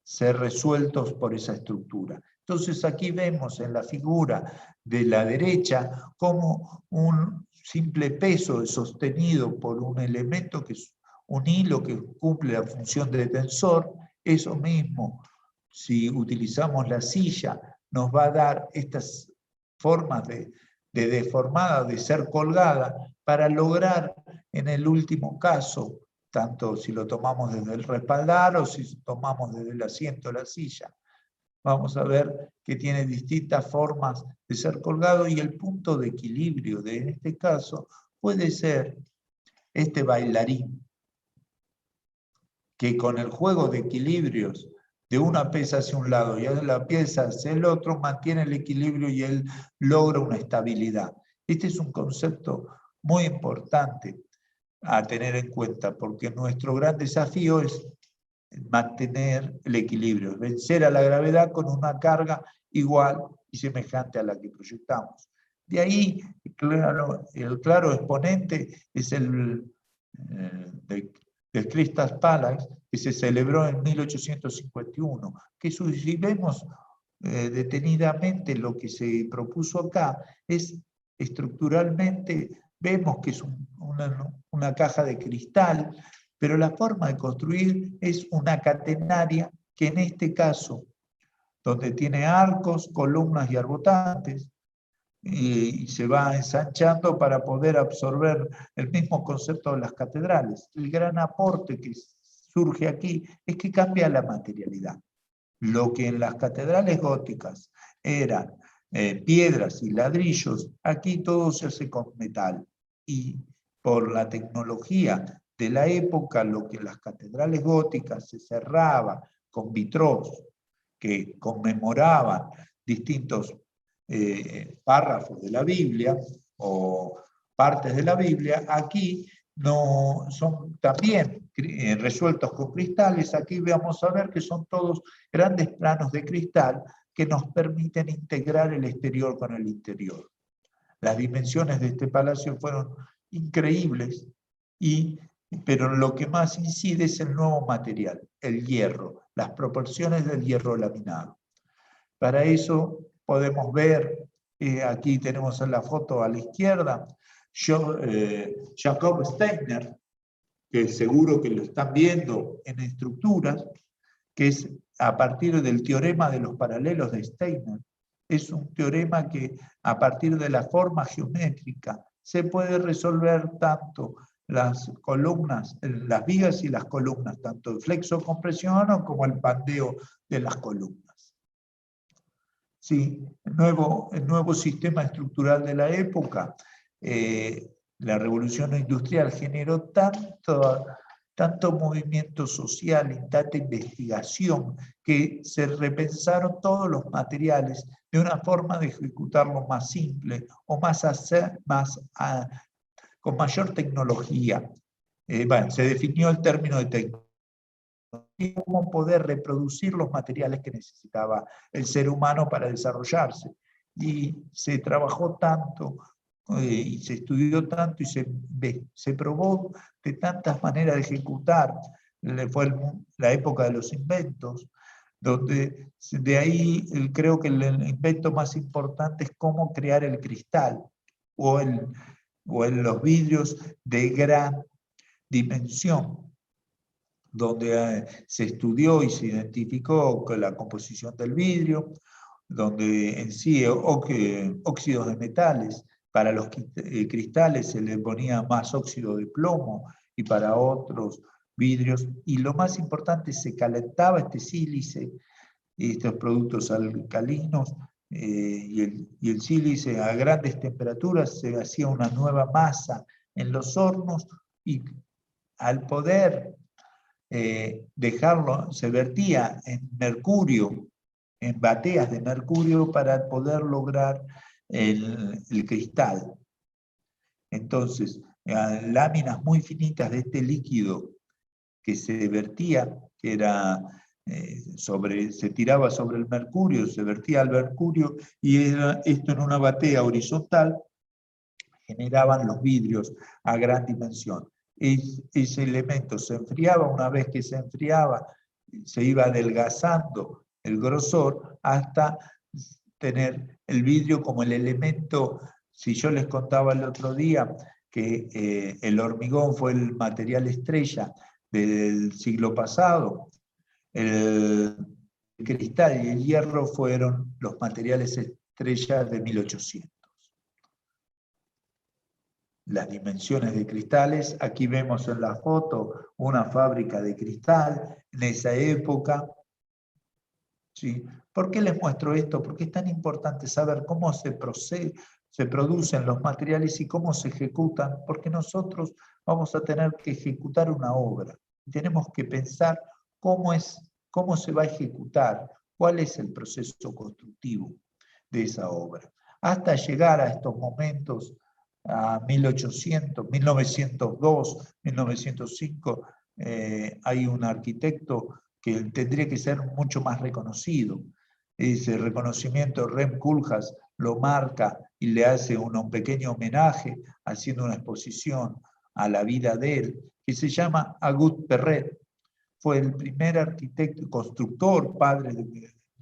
ser resueltos por esa estructura. Entonces aquí vemos en la figura de la derecha como un simple peso es sostenido por un elemento que es un hilo que cumple la función de tensor. Eso mismo, si utilizamos la silla, nos va a dar estas formas de deformada, de ser colgada, para lograr, en el último caso, tanto si lo tomamos desde el respaldar o si tomamos desde el asiento de la silla, vamos a ver que tiene distintas formas de ser colgado y el punto de equilibrio en este caso puede ser este bailarín, que con el juego de equilibrios de una pieza hacia un lado y de la pieza hacia el otro, mantiene el equilibrio y él logra una estabilidad. Este es un concepto muy importante a tener en cuenta, porque nuestro gran desafío es mantener el equilibrio, vencer a la gravedad con una carga igual y semejante a la que proyectamos. De ahí, el claro exponente es el del Crystal Palace, que se celebró en 1851, que si vemos detenidamente lo que se propuso acá, es estructuralmente, vemos que es una caja de cristal, pero la forma de construir es una catenaria que en este caso, donde tiene arcos, columnas y arbotantes, y se va ensanchando para poder absorber el mismo concepto de las catedrales. El gran aporte que surge aquí es que cambia la materialidad. Lo que en las catedrales góticas eran piedras y ladrillos, aquí todo se hace con metal. Y por la tecnología de la época, lo que en las catedrales góticas se cerraba con vitrós que conmemoraban distintos párrafos de la Biblia o partes de la Biblia, aquí no son también resueltos con cristales. Aquí vamos a ver que son todos grandes planos de cristal que nos permiten integrar el exterior con el interior. Las dimensiones de este palacio fueron increíbles, pero lo que más incide es el nuevo material, el hierro, las proporciones del hierro laminado. Para eso podemos ver, aquí tenemos en la foto a la izquierda, Jacob Steiner, que seguro que lo están viendo en estructuras, que es a partir del teorema de los paralelos de Steiner. Es un teorema que a partir de la forma geométrica se puede resolver tanto las columnas, las vigas y las columnas, tanto el flexo compresión como el pandeo de las columnas. Sí, el nuevo sistema estructural de la época, la revolución industrial generó tanto movimiento social y tanta investigación que se repensaron todos los materiales de una forma de ejecutarlo más simple o con mayor tecnología. Bueno, se definió el término de tecnología y cómo poder reproducir los materiales que necesitaba el ser humano para desarrollarse. Y se trabajó tanto, y se estudió tanto, y se probó de tantas maneras de ejecutar. Fue la época de los inventos, donde de ahí creo que el invento más importante es cómo crear el cristal, o en los vidrios de gran dimensión, donde se estudió y se identificó con la composición del vidrio, donde en sí óxidos de metales, para los cristales se le ponía más óxido de plomo y para otros vidrios, y lo más importante, se calentaba este sílice, estos productos alcalinos, y el sílice a grandes temperaturas se hacía una nueva masa en los hornos, y al poder dejarlo, se vertía en mercurio, en bateas de mercurio para poder lograr el cristal. Entonces, láminas muy finitas de este líquido que se vertía, que era se tiraba sobre el mercurio, se vertía al mercurio, y esto en una batea horizontal generaban los vidrios a gran dimensión. Ese elemento se enfriaba, una vez que se enfriaba, se iba adelgazando el grosor hasta tener el vidrio como el elemento. Si yo les contaba el otro día que el hormigón fue el material estrella del siglo pasado, el cristal y el hierro fueron los materiales estrellas de 1800. Las dimensiones de cristales, aquí vemos en la foto una fábrica de cristal en esa época. ¿Sí? ¿Por qué les muestro esto? Porque es tan importante saber cómo se producen los materiales y cómo se ejecutan, porque nosotros vamos a tener que ejecutar una obra. Tenemos que pensar cómo se va a ejecutar, cuál es el proceso constructivo de esa obra, hasta llegar a estos momentos, a 1800, 1902, 1905, hay un arquitecto que tendría que ser mucho más reconocido. Ese reconocimiento Rem Koolhaas lo marca y le hace un pequeño homenaje haciendo una exposición a la vida de él, que se llama Auguste Perret. Fue el primer arquitecto, constructor,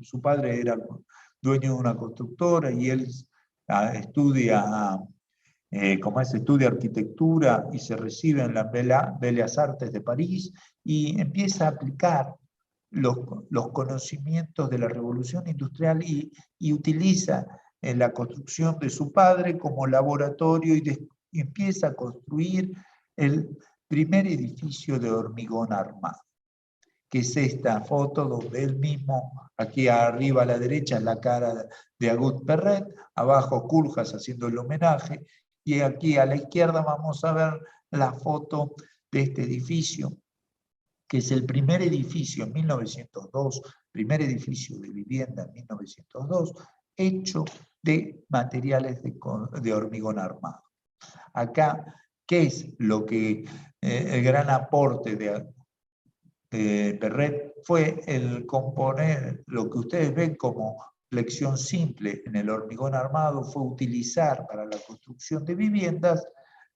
su padre era dueño de una constructora, y él estudia arquitectura y se recibe en las Bellas Artes de París, y empieza a aplicar los conocimientos de la revolución industrial y utiliza la construcción de su padre como laboratorio, y empieza a construir el primer edificio de hormigón armado, que es esta foto donde él mismo, aquí arriba a la derecha, es la cara de Auguste Perret, abajo Koolhaas haciendo el homenaje, y aquí a la izquierda vamos a ver la foto de este edificio, que es el primer edificio en 1902, primer edificio de vivienda en 1902, hecho de materiales de hormigón armado. Acá, ¿qué es lo que el gran aporte de Perret? Fue el componer lo que ustedes ven como flexión simple en el hormigón armado, fue utilizar para la construcción de viviendas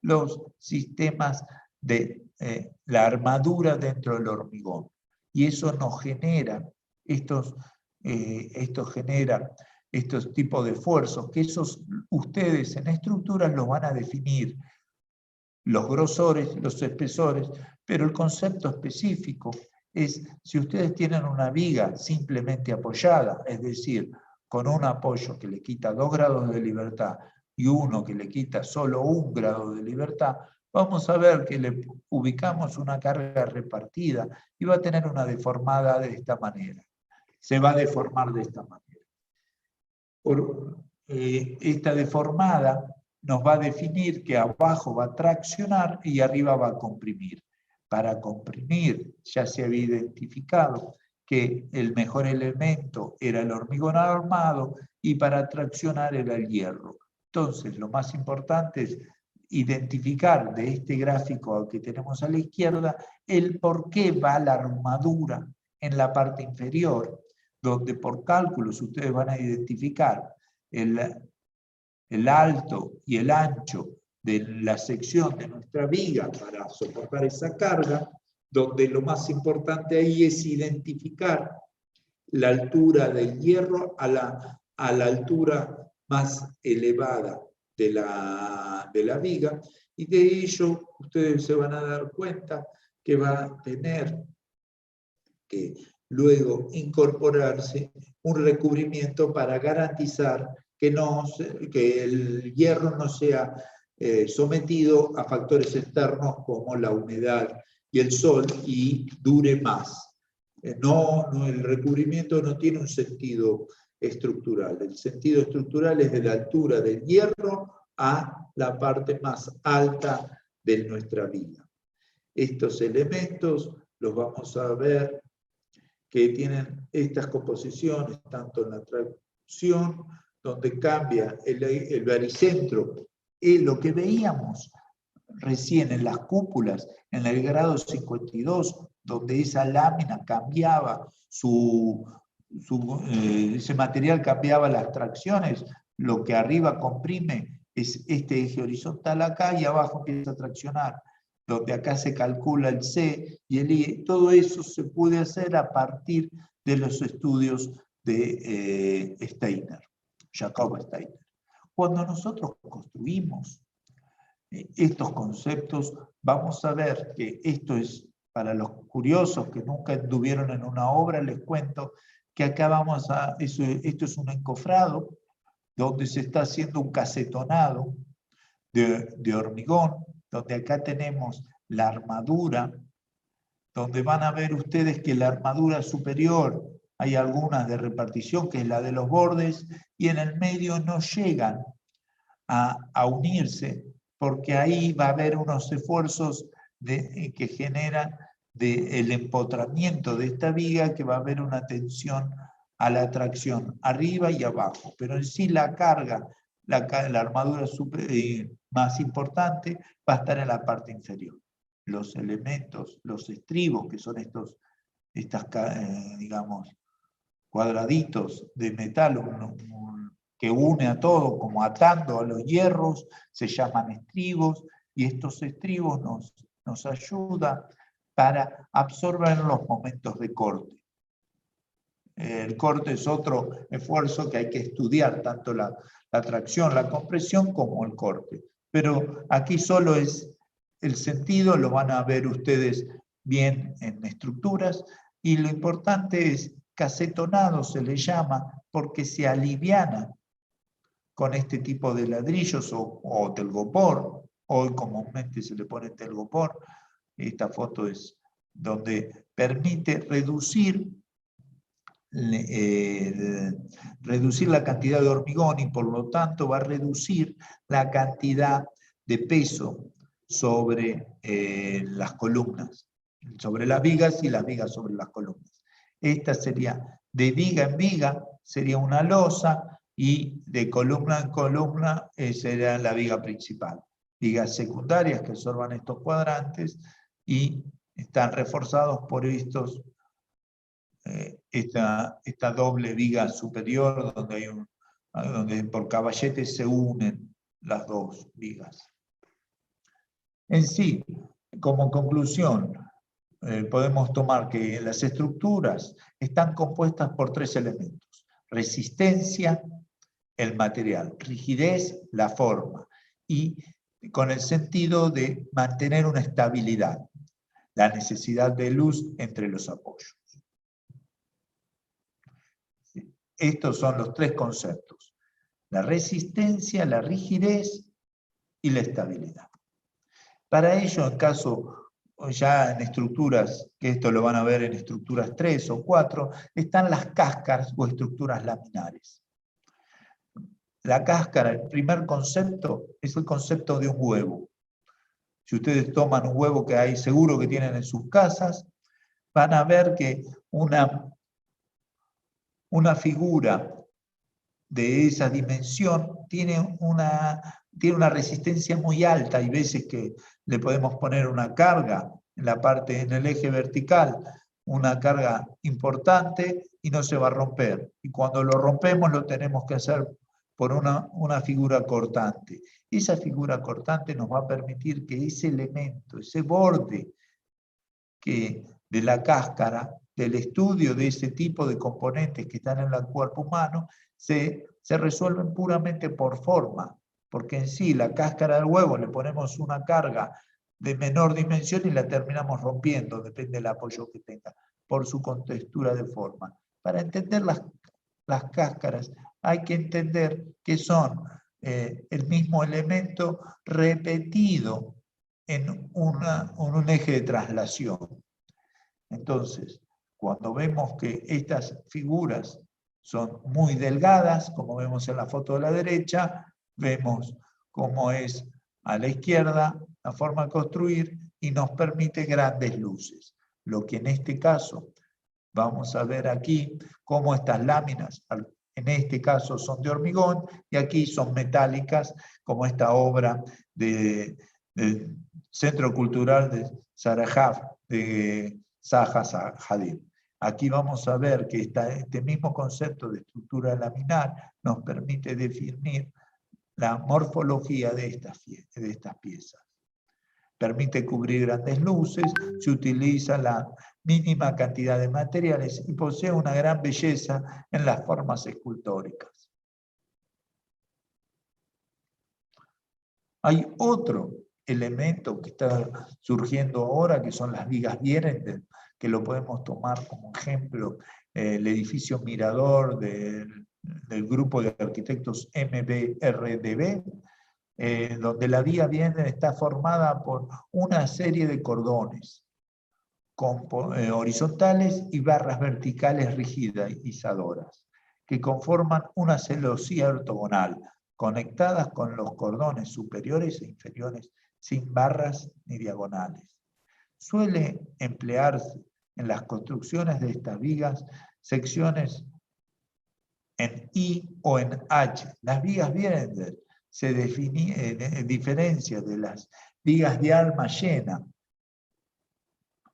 los sistemas de la armadura dentro del hormigón. Y eso nos genera estos tipos de esfuerzos, que ustedes en estructuras los van a definir, los grosores, los espesores, pero el concepto específico es, si ustedes tienen una viga simplemente apoyada, es decir, con un apoyo que le quita 2 grados de libertad y uno que le quita solo 1 grado de libertad, vamos a ver que le ubicamos una carga repartida y va a tener una deformada de esta manera. Se va a deformar de esta manera. esta deformada nos va a definir que abajo va a traccionar y arriba va a comprimir. Para comprimir ya se había identificado que el mejor elemento era el hormigón armado y para traccionar era el hierro. Entonces, lo más importante es identificar de este gráfico que tenemos a la izquierda el por qué va la armadura en la parte inferior, donde por cálculos ustedes van a identificar el alto y el ancho de la sección de nuestra viga para soportar esa carga, donde lo más importante ahí es identificar la altura del hierro a la altura más elevada de la viga, y de ello ustedes se van a dar cuenta que va a tener que luego incorporarse un recubrimiento para garantizar que el hierro no sea sometido a factores externos como la humedad y el sol y dure más. El recubrimiento no tiene un sentido estructural. El sentido estructural es de la altura del hierro a la parte más alta de nuestra viga. Estos elementos los vamos a ver que tienen estas composiciones, tanto en la tracción, donde cambia el baricentro, y lo que veíamos recién en las cúpulas, en el grado 52, donde esa lámina cambiaba ese material cambiaba las tracciones, lo que arriba comprime es este eje horizontal acá y abajo empieza a traccionar, donde acá se calcula el C y el I. Todo eso se puede hacer a partir de los estudios de Steiner, Jacob Steiner. Cuando nosotros construimos estos conceptos, vamos a ver que esto es, para los curiosos que nunca estuvieron en una obra, les cuento que acá esto es un encofrado, donde se está haciendo un casetonado de hormigón, donde acá tenemos la armadura, donde van a ver ustedes que la armadura superior hay algunas de repartición, que es la de los bordes, y en el medio no llegan a unirse, porque ahí va a haber unos esfuerzos que generan el empotramiento de esta viga, que va a haber una tensión a la tracción arriba y abajo, pero en sí la carga, la armadura más importante va a estar en la parte inferior. Los elementos, los estribos, que son digamos, cuadraditos de metal que une a todo, como atando a los hierros, se llaman estribos, y estos estribos nos ayudan para absorber los momentos de corte. El corte es otro esfuerzo que hay que estudiar, tanto la tracción, la compresión, como el corte. Pero aquí solo es el sentido, lo van a ver ustedes bien en estructuras, y lo importante es casetonado, se le llama, porque se aliviana con este tipo de ladrillos o telgopor. Hoy comúnmente se le pone telgopor. Esta foto es donde permite reducir la cantidad de hormigón, y por lo tanto va a reducir la cantidad de peso sobre las columnas, sobre las vigas, y las vigas sobre las columnas. Esta sería de viga en viga, sería una losa, y de columna en columna sería la viga principal. Vigas secundarias que absorban estos cuadrantes y están reforzados por esta doble viga superior, donde por caballetes se unen las dos vigas. En sí, como conclusión, podemos tomar que las estructuras están compuestas por tres elementos: resistencia, el material; rigidez, la forma; y con el sentido de mantener una estabilidad, la necesidad de luz entre los apoyos. Estos son los tres conceptos: la resistencia, la rigidez y la estabilidad. Para ello, en caso ya en estructuras, que esto lo van a ver en estructuras 3 o 4, están las cáscaras o estructuras laminares. la cáscara, el primer concepto, es el concepto de un huevo. Si ustedes toman un huevo que hay seguro que tienen en sus casas, van a ver que una figura de esa dimensión tiene una resistencia muy alta. Hay veces que le podemos poner una carga en el eje vertical, una carga importante y no se va a romper. Y cuando lo rompemos lo tenemos que hacer por una figura cortante. Esa figura cortante nos va a permitir que ese elemento, ese borde de la cáscara, del estudio de ese tipo de componentes que están en el cuerpo humano, se resuelven puramente por forma, porque en sí la cáscara del huevo le ponemos una carga de menor dimensión y la terminamos rompiendo, depende del apoyo que tenga, por su contextura de forma. Para entender las cáscaras hay que entender que son el mismo elemento repetido en un eje de traslación. Entonces, cuando vemos que estas figuras son muy delgadas, como vemos en la foto de la derecha, vemos cómo es a la izquierda la forma de construir y nos permite grandes luces. Lo que en este caso vamos a ver aquí, cómo estas láminas, en este caso son de hormigón y aquí son metálicas, como esta obra del Centro Cultural de Sarajaf, de Zaha Hadid. Aquí vamos a ver que este mismo concepto de estructura laminar nos permite definir la morfología de estas piezas. Permite cubrir grandes luces, se utiliza la mínima cantidad de materiales y posee una gran belleza en las formas escultóricas. Hay otro elemento que está surgiendo ahora, que son las vigas Vierender, que lo podemos tomar como ejemplo, el edificio Mirador del grupo de arquitectos MBRDB, donde la viga Vierender está formada por una serie de cordones horizontales y barras verticales rigidizadoras, que conforman una celosía ortogonal, conectadas con los cordones superiores e inferiores sin barras ni diagonales. Suele emplearse en las construcciones de estas vigas secciones en I o en H. Las vigas Vierender se diferencian de las vigas de alma llena.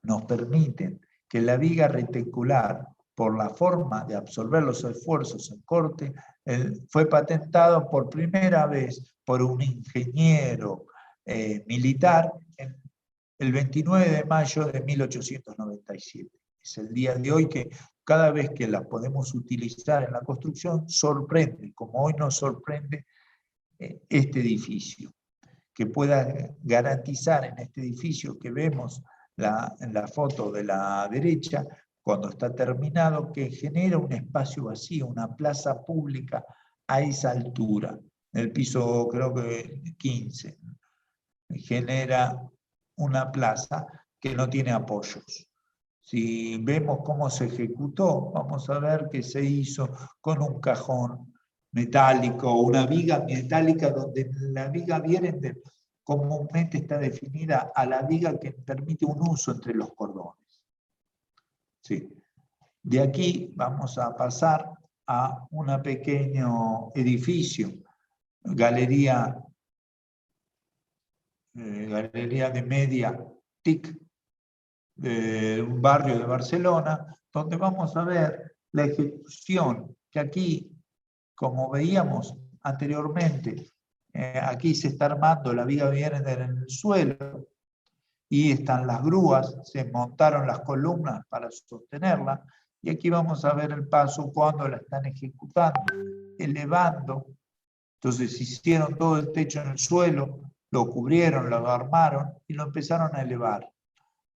Nos permiten que la viga reticular, por la forma de absorber los esfuerzos en corte, fue patentado por primera vez por un ingeniero militar el 29 de mayo de 1897. Es el día de hoy que cada vez que la podemos utilizar en la construcción, sorprende, como hoy nos sorprende este edificio. Que pueda garantizar en este edificio que vemos en la foto de la derecha, cuando está terminado, que genera un espacio vacío, una plaza pública a esa altura, en el piso creo que 15. Genera una plaza que no tiene apoyos. Si vemos cómo se ejecutó, vamos a ver que se hizo con un cajón metálico, una viga metálica, donde la viga Vierender comúnmente está definida a la viga que permite un uso entre los cordones. Sí. De aquí vamos a pasar a un pequeño edificio, Galería de Media TIC, de un barrio de Barcelona, donde vamos a ver la ejecución, que aquí, como veíamos anteriormente, aquí se está armando la viga Vierender en el suelo, y están las grúas, se montaron las columnas para sostenerla, y aquí vamos a ver el paso cuando la están ejecutando, elevando. Entonces hicieron todo el techo en el suelo, lo cubrieron, lo armaron y lo empezaron a elevar.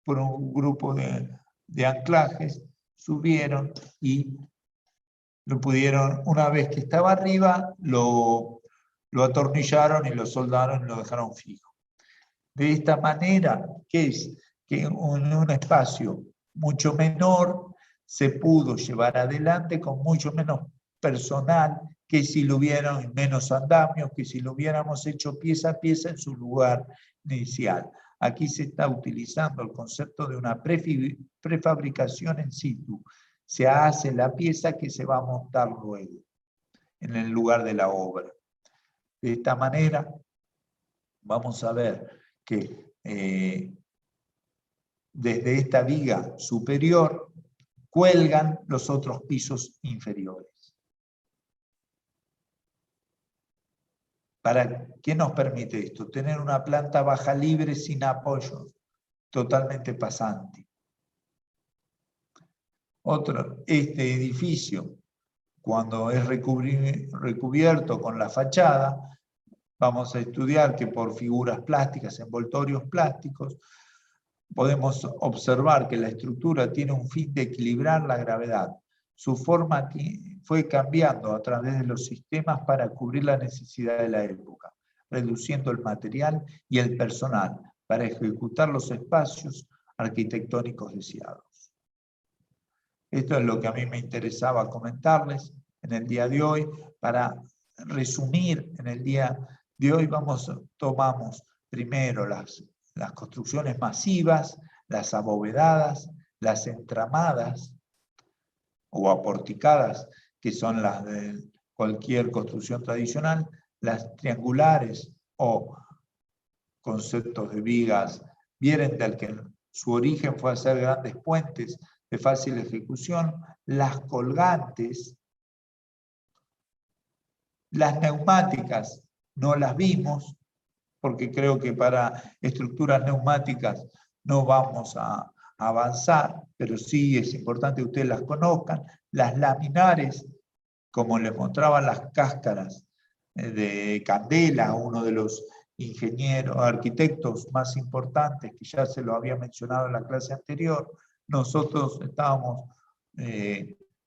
Por un grupo de anclajes, subieron y lo pudieron, una vez que estaba arriba, lo atornillaron y lo soldaron y lo dejaron fijo. De esta manera, que es que en un espacio mucho menor se pudo llevar adelante con mucho menos personal que si lo hubiéramos, menos andamios, que si lo hubiéramos hecho pieza a pieza en su lugar inicial. Aquí se está utilizando el concepto de una prefabricación in situ. Se hace la pieza que se va a montar luego en el lugar de la obra. De esta manera vamos a ver que desde esta viga superior cuelgan los otros pisos inferiores. ¿Qué nos permite esto? Tener una planta baja libre sin apoyos, totalmente pasante. Este edificio, cuando es recubierto con la fachada, vamos a estudiar que por figuras plásticas, envoltorios plásticos, podemos observar que la estructura tiene un fin de equilibrar la gravedad. Su forma fue cambiando a través de los sistemas para cubrir la necesidad de la época, reduciendo el material y el personal para ejecutar los espacios arquitectónicos deseados. Esto es lo que a mí me interesaba comentarles en el día de hoy. Para resumir, en el día de hoy tomamos primero las construcciones masivas, las abovedadas, las entramadas o aporticadas, que son las de cualquier construcción tradicional, las triangulares o conceptos de vigas Vierenthal, que su origen fue hacer grandes puentes de fácil ejecución, las colgantes, las neumáticas no las vimos, porque creo que para estructuras neumáticas no vamos a avanzar, pero sí es importante que ustedes las conozcan. Las laminares, como les mostraban las cáscaras de Candela, uno de los ingenieros, arquitectos más importantes, que ya se lo había mencionado en la clase anterior. Nosotros estábamos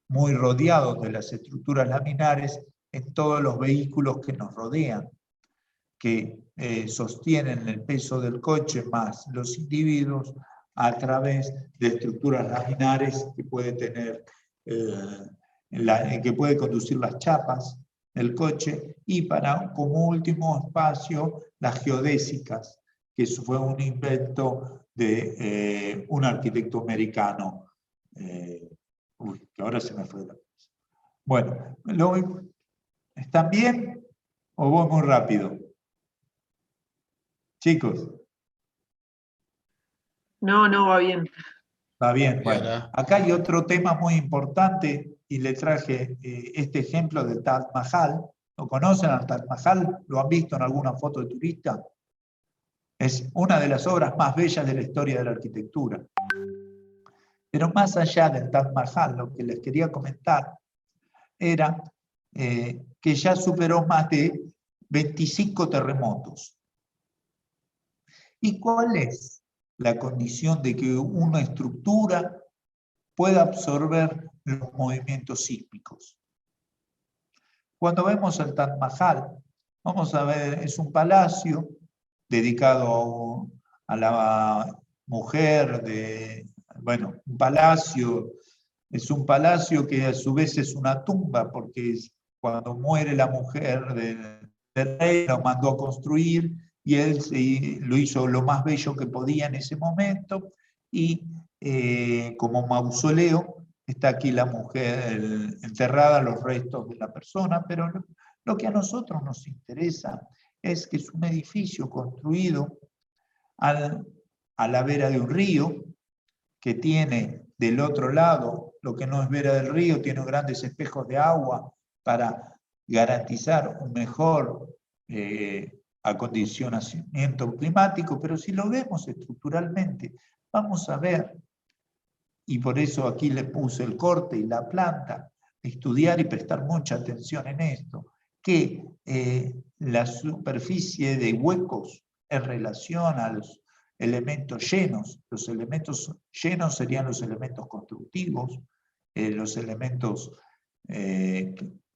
muy rodeados de las estructuras laminares en todos los vehículos que nos rodean, que sostienen el peso del coche más los individuos a través de estructuras laminares que puede tener, que puede conducir las chapas del coche, y como último espacio las geodésicas, que fue un invento de un arquitecto americano. Que ahora se me fue la cosa. Bueno, ¿están bien o voy muy rápido? Chicos. No, va bien. Va bien, bueno. Acá hay otro tema muy importante y le traje este ejemplo del Taj Mahal. ¿Lo conocen al Taj Mahal? ¿Lo han visto en alguna foto de turista? Es una de las obras más bellas de la historia de la arquitectura. Pero más allá del Taj Mahal, lo que les quería comentar era que ya superó más de 25 terremotos. ¿Y cuál es la condición de que una estructura pueda absorber los movimientos sísmicos? Cuando vemos el Taj Mahal, vamos a ver, es un palacio dedicado a la mujer bueno, es un palacio que a su vez es una tumba, porque cuando muere la mujer del rey, lo mandó a construir, y él lo hizo lo más bello que podía en ese momento, y como mausoleo está aquí la mujer enterrada, los restos de la persona, pero lo que a nosotros nos interesa es que es un edificio construido a la vera de un río, que tiene del otro lado, lo que no es vera del río, tiene grandes espejos de agua para garantizar un mejor acondicionamiento climático, pero si lo vemos estructuralmente, vamos a ver, y por eso aquí le puse el corte y la planta, estudiar y prestar mucha atención en esto, que la superficie de huecos en relación a los elementos llenos. Los elementos llenos serían los elementos constructivos, los elementos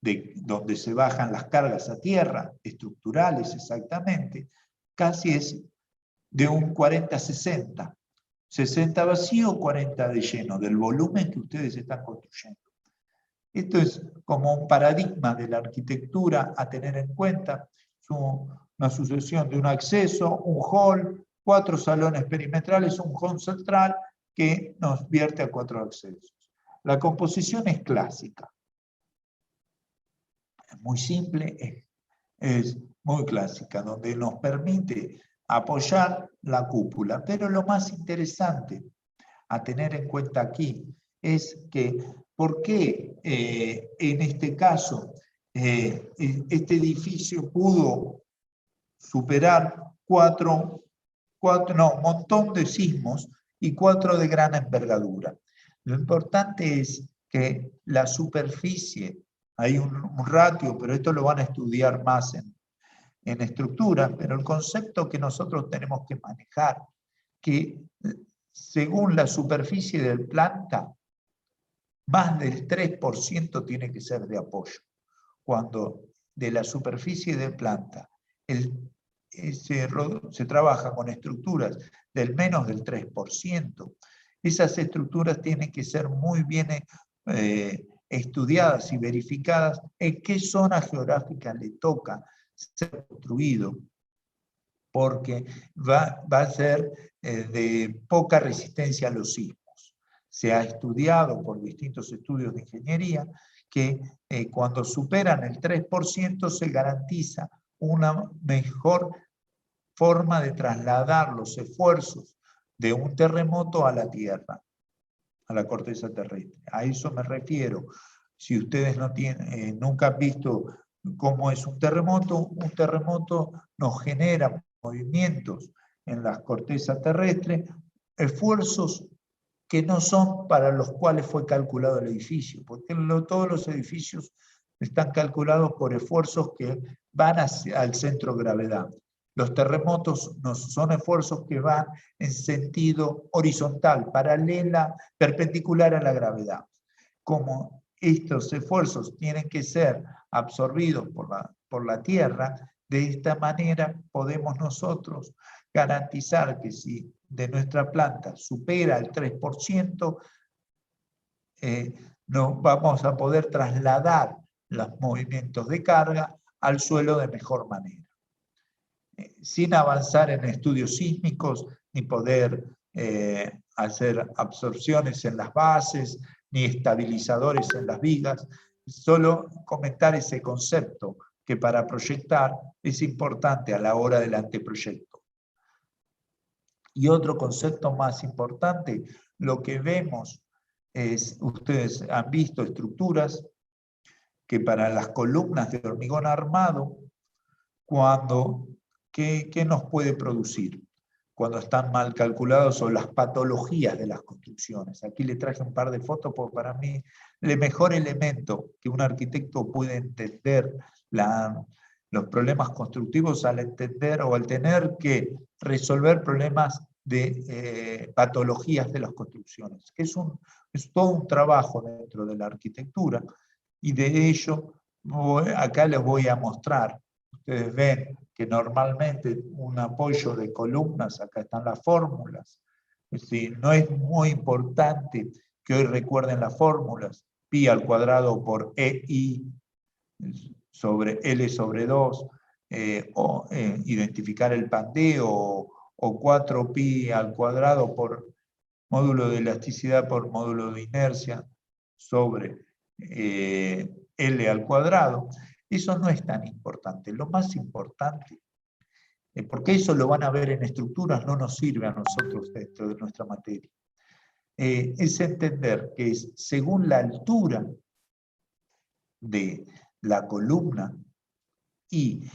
donde se bajan las cargas a tierra, estructurales exactamente, casi es de un 40-60. 60 vacío, 40 de lleno, del volumen que ustedes están construyendo. Esto es como un paradigma de la arquitectura a tener en cuenta. Es una sucesión de un acceso, un hall, 4 salones perimetrales, un hall central que nos vierte a 4 accesos. La composición es clásica. Es muy simple, es muy clásica, donde nos permite apoyar la cúpula. Pero lo más interesante a tener en cuenta aquí es que por qué en este caso este edificio pudo superar un montón de sismos y 4 de gran envergadura. Lo importante es que la superficie, hay un ratio, pero esto lo van a estudiar más en estructura, pero el concepto que nosotros tenemos que manejar, que según la superficie del planta, más del 3% tiene que ser de apoyo. Cuando de la superficie de planta se trabaja con estructuras del menos del 3%, esas estructuras tienen que ser muy bien estudiadas y verificadas en qué zona geográfica le toca ser construido, porque va a ser de poca resistencia a los sismos. Se ha estudiado por distintos estudios de ingeniería que cuando superan el 3% se garantiza una mejor forma de trasladar los esfuerzos de un terremoto a la tierra, a la corteza terrestre. A eso me refiero. Si ustedes no tienen, nunca han visto cómo es un terremoto nos genera movimientos en la corteza terrestre, esfuerzos que no son para los cuales fue calculado el edificio, porque todos los edificios están calculados por esfuerzos que van al centro de gravedad. Los terremotos no son esfuerzos que van en sentido horizontal, perpendicular a la gravedad. Como estos esfuerzos tienen que ser absorbidos por la Tierra, de esta manera podemos nosotros garantizar que si de nuestra planta supera el 3%, no vamos a poder trasladar los movimientos de carga al suelo de mejor manera. Sin avanzar en estudios sísmicos, ni poder hacer absorciones en las bases, ni estabilizadores en las vigas, solo comentar ese concepto que para proyectar es importante a la hora del anteproyecto. Y otro concepto más importante, lo que vemos es, ustedes han visto estructuras que para las columnas de hormigón armado, ¿qué nos puede producir? Cuando están mal calculados o las patologías de las construcciones. Aquí le traje un par de fotos porque para mí el mejor elemento que un arquitecto puede entender los problemas constructivos al entender o al tener que resolver problemas de patologías de las construcciones, que es todo un trabajo dentro de la arquitectura, y de ello acá les voy a mostrar. Ustedes ven que normalmente un apoyo de columnas, acá están las fórmulas, es decir, no es muy importante que hoy recuerden las fórmulas, pi al cuadrado por EI sobre L sobre 2, o identificar el pandeo, o 4pi al cuadrado por módulo de elasticidad por módulo de inercia sobre L al cuadrado. Eso no es tan importante. Lo más importante, porque eso lo van a ver en estructuras, no nos sirve a nosotros dentro de nuestra materia, es entender que es según la altura de la columna y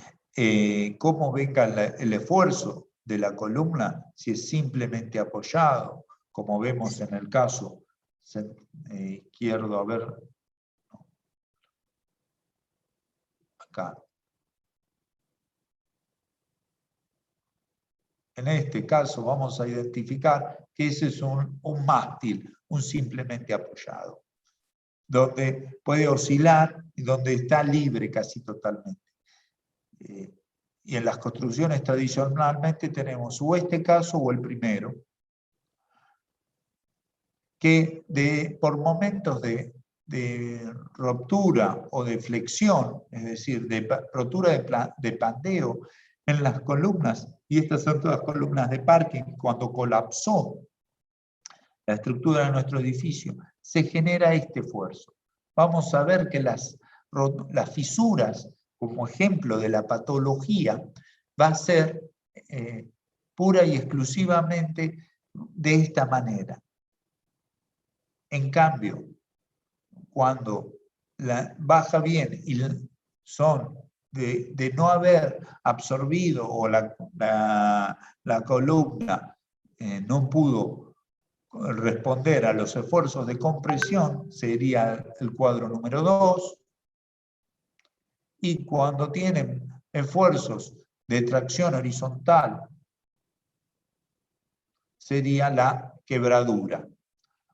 cómo venga el esfuerzo de la columna, si es simplemente apoyado, como vemos en el caso izquierdo, a ver, acá. En este caso vamos a identificar que ese es un mástil, un simplemente apoyado, donde puede oscilar y donde está libre casi totalmente. Y en las construcciones tradicionalmente tenemos o este caso o el primero, que por momentos de de ruptura o de flexión, es decir, de rotura de pandeo en las columnas, y estas son todas columnas de parking, cuando colapsó la estructura de nuestro edificio, se genera este esfuerzo. Vamos a ver que las fisuras, como ejemplo de la patología, va a ser pura y exclusivamente de esta manera. En cambio, cuando baja bien y son de no haber absorbido o la columna no pudo responder a los esfuerzos de compresión, sería el cuadro número 2. Y cuando tienen esfuerzos de tracción horizontal, sería la quebradura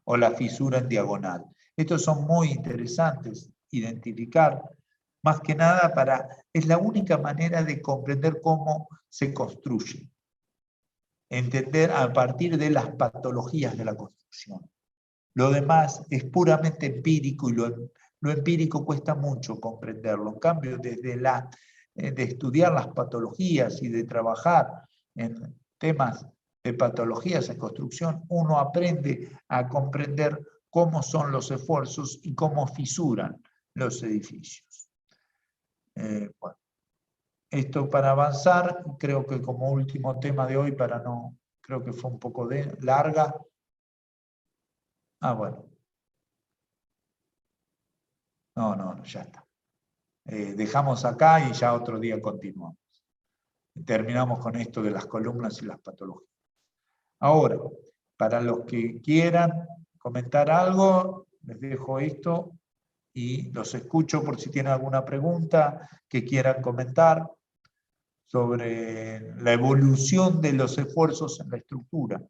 o la fisura en diagonal. Estos son muy interesantes identificar, más que nada es la única manera de comprender cómo se construye. Entender a partir de las patologías de la construcción. Lo demás es puramente empírico y lo empírico cuesta mucho comprenderlo. En cambio, desde de estudiar las patologías y de trabajar en temas de patologías en construcción, uno aprende a comprender cómo son los esfuerzos y cómo fisuran los edificios. Bueno, esto para avanzar, creo que como último tema de hoy, creo que fue un poco larga. Bueno. No, ya está. Dejamos acá y ya otro día continuamos. Terminamos con esto de las columnas y las patologías. Ahora, para los que quieran comentar algo, les dejo esto y los escucho por si tienen alguna pregunta que quieran comentar sobre la evolución de los esfuerzos en la estructura.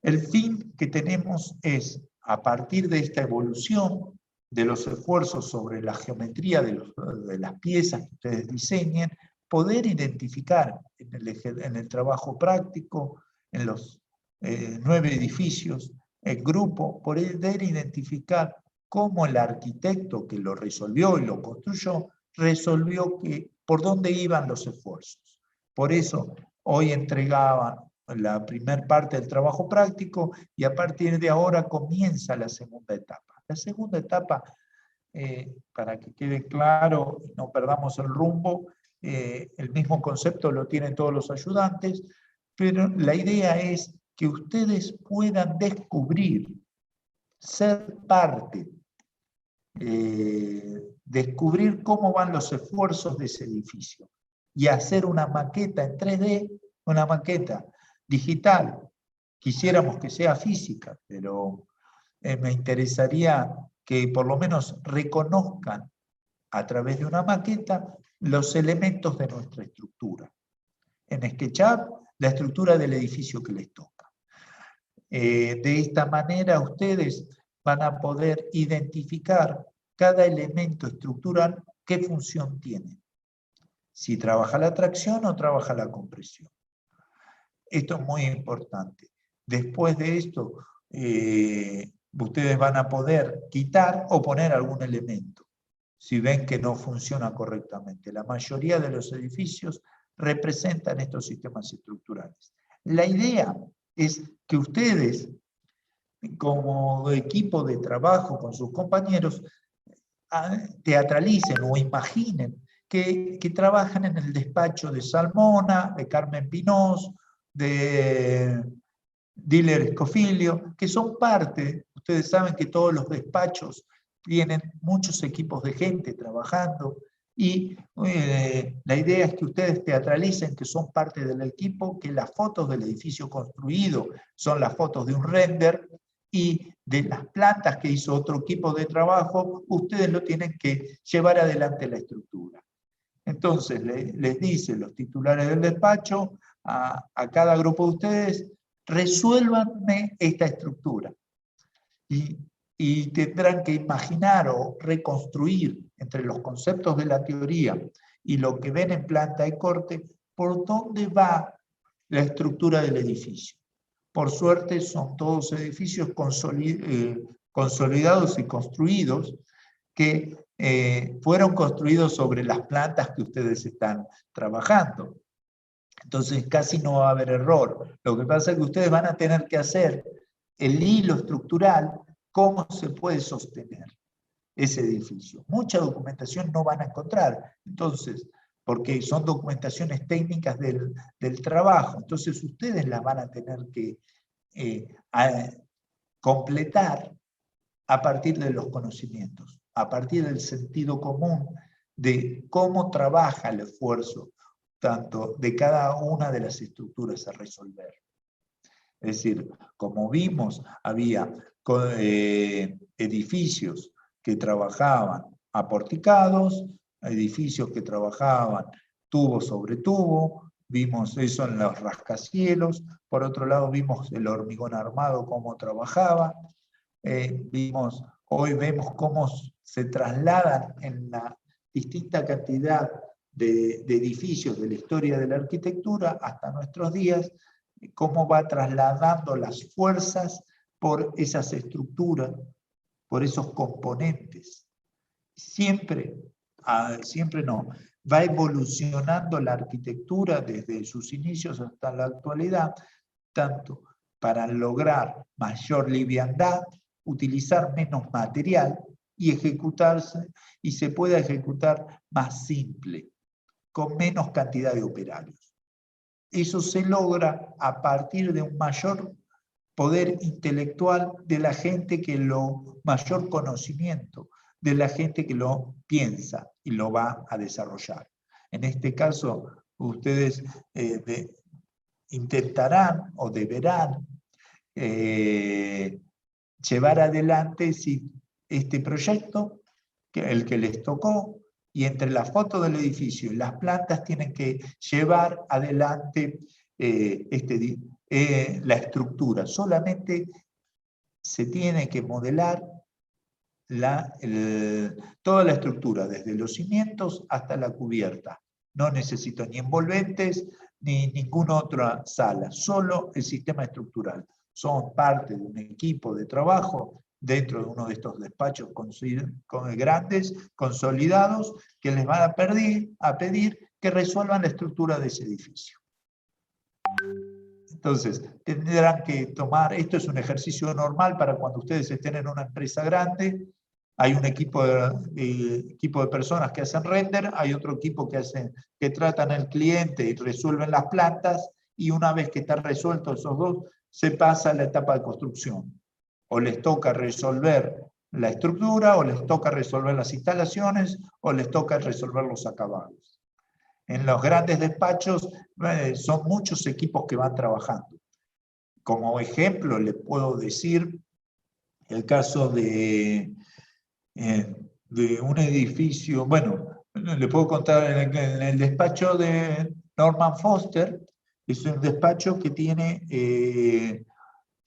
El fin que tenemos es, a partir de esta evolución de los esfuerzos sobre la geometría de las piezas que ustedes diseñen, poder identificar en el trabajo práctico, en los 9 edificios, en grupo, poder identificar cómo el arquitecto que lo resolvió y lo construyó, resolvió por dónde iban los esfuerzos. Por eso, hoy entregaban la primera parte del trabajo práctico y a partir de ahora comienza la segunda etapa. La segunda etapa, para que quede claro y no perdamos el rumbo, el mismo concepto lo tienen todos los ayudantes, pero la idea es que ustedes puedan descubrir, ser parte, descubrir cómo van los esfuerzos de ese edificio y hacer una maqueta en 3D, una maqueta digital. Quisiéramos que sea física, pero me interesaría que por lo menos reconozcan a través de una maqueta los elementos de nuestra estructura. En SketchUp, la estructura del edificio que les toca. De esta manera ustedes van a poder identificar cada elemento estructural, qué función tiene. Si trabaja la tracción o trabaja la compresión. Esto es muy importante. Después de esto, ustedes van a poder quitar o poner algún elemento, si ven que no funciona correctamente. La mayoría de los edificios representan estos sistemas estructurales. La idea es que ustedes, como equipo de trabajo con sus compañeros, teatralicen o imaginen que trabajan en el despacho de Salmona, de Carmen Pinós, de Diller Escofilio, que son parte. Ustedes saben que todos los despachos tienen muchos equipos de gente trabajando y la idea es que ustedes teatralicen que son parte del equipo, que las fotos del edificio construido son las fotos de un render y de las plantas que hizo otro equipo de trabajo, ustedes lo tienen que llevar adelante la estructura. Entonces les dicen los titulares del despacho a cada grupo de ustedes, resuélvanme esta estructura. Y tendrán que imaginar o reconstruir entre los conceptos de la teoría y lo que ven en planta de corte, por dónde va la estructura del edificio. Por suerte son todos edificios consolidados y construidos que fueron construidos sobre las plantas que ustedes están trabajando. Entonces casi no va a haber error. Lo que pasa es que ustedes van a tener que hacer el hilo estructural, cómo se puede sostener ese edificio. Mucha documentación no van a encontrar, entonces, porque son documentaciones técnicas del trabajo, entonces ustedes las van a tener que completar a partir de los conocimientos, a partir del sentido común de cómo trabaja el esfuerzo tanto de cada una de las estructuras a resolver. Es decir, como vimos, había edificios que trabajaban aporticados, edificios que trabajaban tubo sobre tubo, vimos eso en los rascacielos, por otro lado vimos el hormigón armado, cómo trabajaba, hoy vemos cómo se trasladan en la distinta cantidad de edificios de la historia de la arquitectura hasta nuestros días, cómo va trasladando las fuerzas por esas estructuras, por esos componentes. Siempre no, va evolucionando la arquitectura desde sus inicios hasta la actualidad, tanto para lograr mayor liviandad, utilizar menos material y se pueda ejecutar más simple, con menos cantidad de operarios. Eso se logra a partir de un mayor poder intelectual de la gente mayor conocimiento, de la gente que lo piensa y lo va a desarrollar. En este caso, ustedes intentarán o deberán llevar adelante este proyecto, el que les tocó, y entre la foto del edificio y las plantas tienen que llevar adelante la estructura. Solamente se tiene que modelar toda la estructura, desde los cimientos hasta la cubierta. No necesito ni envolventes ni ninguna otra sala, solo el sistema estructural. Son parte de un equipo de trabajo dentro de uno de estos despachos grandes, consolidados, que les van a pedir que resuelvan la estructura de ese edificio. Entonces, tendrán que tomar, esto es un ejercicio normal para cuando ustedes estén en una empresa grande, hay un equipo de personas que hacen render, hay otro equipo que tratan al cliente y resuelven las plantas, y una vez que están resueltos esos dos, se pasa a la etapa de construcción. O les toca resolver la estructura, o les toca resolver las instalaciones, o les toca resolver los acabados. En los grandes despachos son muchos equipos que van trabajando. Como ejemplo, les puedo decir el caso de un edificio, bueno, le puedo contar en el despacho de Norman Foster. Es un despacho que tiene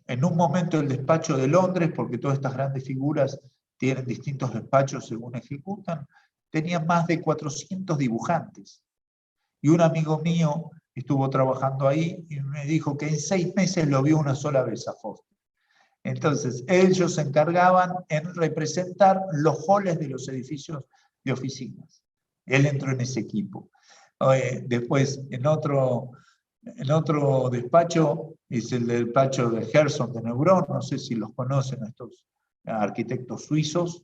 en un momento el despacho de Londres, porque todas estas grandes figuras tienen distintos despachos según ejecutan, tenían más de 400 dibujantes. Y un amigo mío estuvo trabajando ahí y me dijo que en 6 meses lo vio una sola vez a Foster. Entonces, ellos se encargaban en representar los halls de los edificios de oficinas. Él entró en ese equipo. Después, en otro despacho, es el despacho de Gerson de Neuron, no sé si los conocen, estos arquitectos suizos,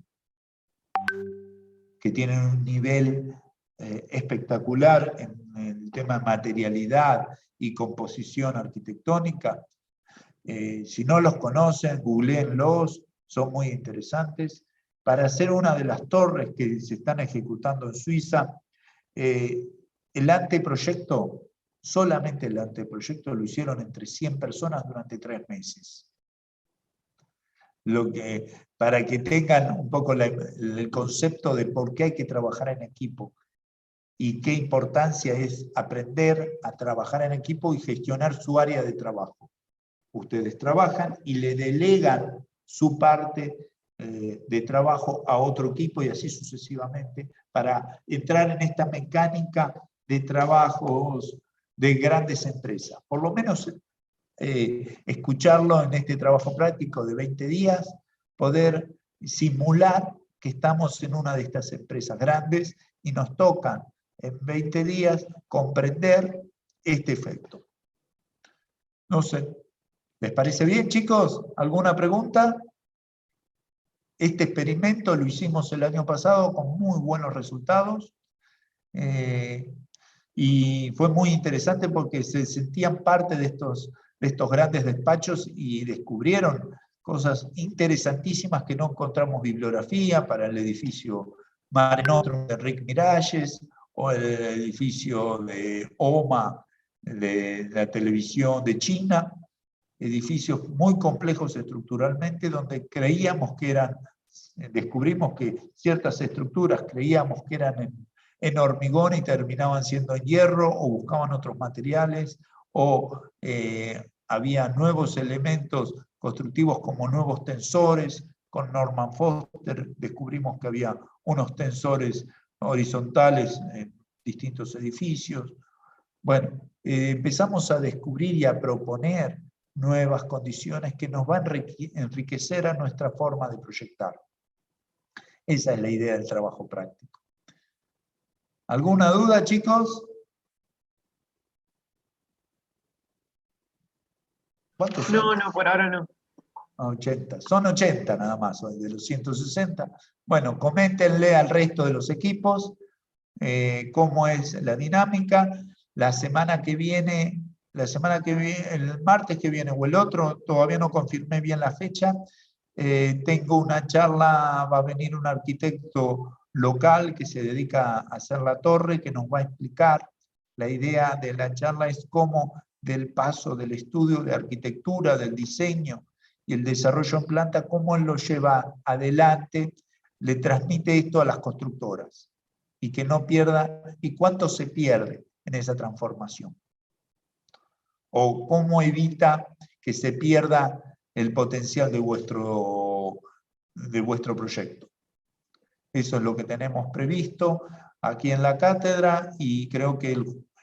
que tienen un nivel espectacular en el tema de materialidad y composición arquitectónica. Si no los conocen, googleenlos, son muy interesantes. Para hacer una de las torres que se están ejecutando en Suiza, el anteproyecto, solamente el anteproyecto lo hicieron entre 100 personas durante 3 meses. Para que tengan un poco el concepto de por qué hay que trabajar en equipo y qué importancia es aprender a trabajar en equipo y gestionar su área de trabajo. Ustedes trabajan y le delegan su parte de trabajo a otro equipo y así sucesivamente para entrar en esta mecánica de trabajos de grandes empresas. Por lo menos escucharlo en este trabajo práctico de 20 días poder simular que estamos en una de estas empresas grandes y nos tocan en 20 días comprender este efecto. No sé, ¿les parece bien, chicos? ¿Alguna pregunta? Este experimento lo hicimos el año pasado con muy buenos resultados y fue muy interesante porque se sentían parte de estos grandes despachos y descubrieron cosas interesantísimas que no encontramos bibliografía para el edificio Mare Nostrum de Enrique Miralles o el edificio de OMA de la televisión de China, edificios muy complejos estructuralmente donde creíamos que eran, descubrimos que ciertas estructuras creíamos que eran en hormigón y terminaban siendo en hierro o buscaban otros materiales o había nuevos elementos constructivos como nuevos tensores. Con Norman Foster descubrimos que había unos tensores horizontales en distintos edificios. Bueno, empezamos a descubrir y a proponer nuevas condiciones que nos van a enriquecer a nuestra forma de proyectar. Esa es la idea del trabajo práctico. ¿Alguna duda, chicos? ¿Cuántos son? No, por ahora no. 80. Son 80 nada más, de los 160. Bueno, coméntenle al resto de los equipos cómo es la dinámica. La semana que viene, el martes que viene o el otro, todavía no confirmé bien la fecha, tengo una charla, va a venir un arquitecto local que se dedica a hacer la torre, que nos va a explicar. La idea de la charla es cómo del paso del estudio de arquitectura, del diseño y el desarrollo en planta, cómo él lo lleva adelante, le transmite esto a las constructoras y que no pierda, y cuánto se pierde en esa transformación. O cómo evita que se pierda el potencial de vuestro proyecto. Eso es lo que tenemos previsto aquí en la cátedra y creo que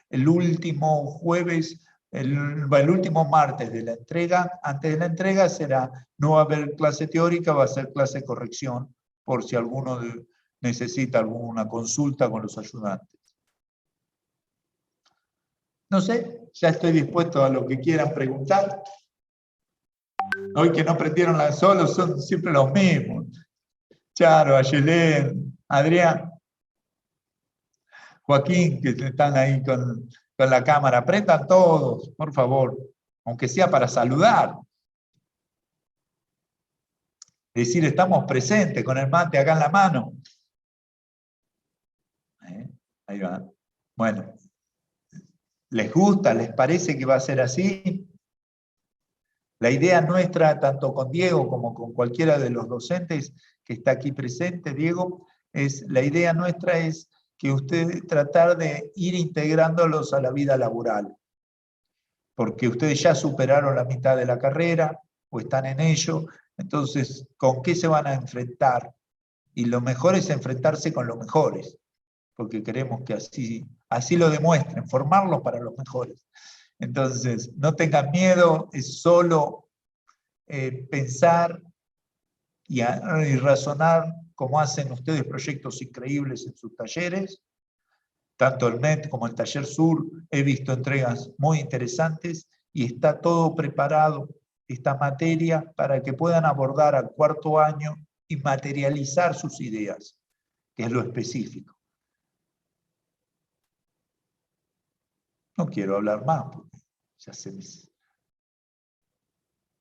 el último jueves, el último martes de la entrega, antes de la entrega no va a haber clase teórica, va a ser clase de corrección, por si alguno necesita alguna consulta con los ayudantes. No sé, ya estoy dispuesto a lo que quieran preguntar. Hoy que no prendieron la solo son siempre los mismos. Charo, Ayelén, Adrián, Joaquín, que están ahí con la cámara. Prendan todos, por favor, aunque sea para saludar. Decir, estamos presentes con el mate acá en la mano. Ahí va. Bueno, ¿les gusta? ¿Les parece que va a ser así? La idea nuestra, tanto con Diego como con cualquiera de los docentes que está aquí presente, Diego, la idea nuestra es que ustedes tratar de ir integrándolos a la vida laboral. Porque ustedes ya superaron la mitad de la carrera o están en ello, entonces, ¿con qué se van a enfrentar? Y lo mejor es enfrentarse con los mejores, porque queremos que así lo demuestren, formarlos para los mejores. Entonces, no tengan miedo, es solo pensar y razonar como hacen ustedes proyectos increíbles en sus talleres. Tanto el MET como el Taller Sur, he visto entregas muy interesantes y está todo preparado, esta materia, para que puedan abordar al cuarto año y materializar sus ideas, que es lo específico. No quiero hablar más, porque ya se me...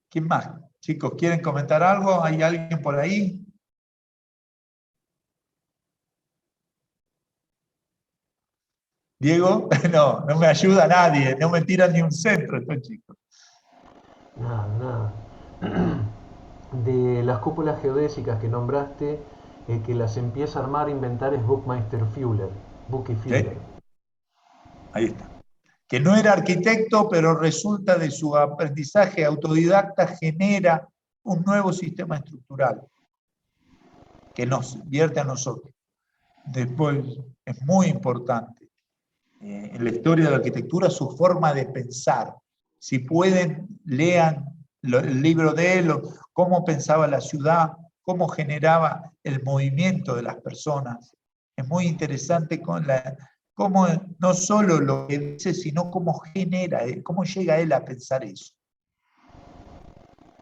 ¿Quién más? Chicos, ¿quieren comentar algo? ¿Hay alguien por ahí? ¿Diego? No me ayuda nadie, no me tiran ni un centro estos chicos. Nada. De las cúpulas geodésicas que nombraste, el que las empieza a armar, inventar es Buckminster Fuller. ¿Sí? Ahí está. Que no era arquitecto, pero resulta de su aprendizaje autodidacta genera un nuevo sistema estructural que nos vierte a nosotros. Después, es muy importante en la historia de la arquitectura su forma de pensar. Si pueden, lean el libro de él, cómo pensaba la ciudad, cómo generaba el movimiento de las personas. Es muy interesante cómo no solo lo que dice, sino cómo genera, cómo llega él a pensar eso.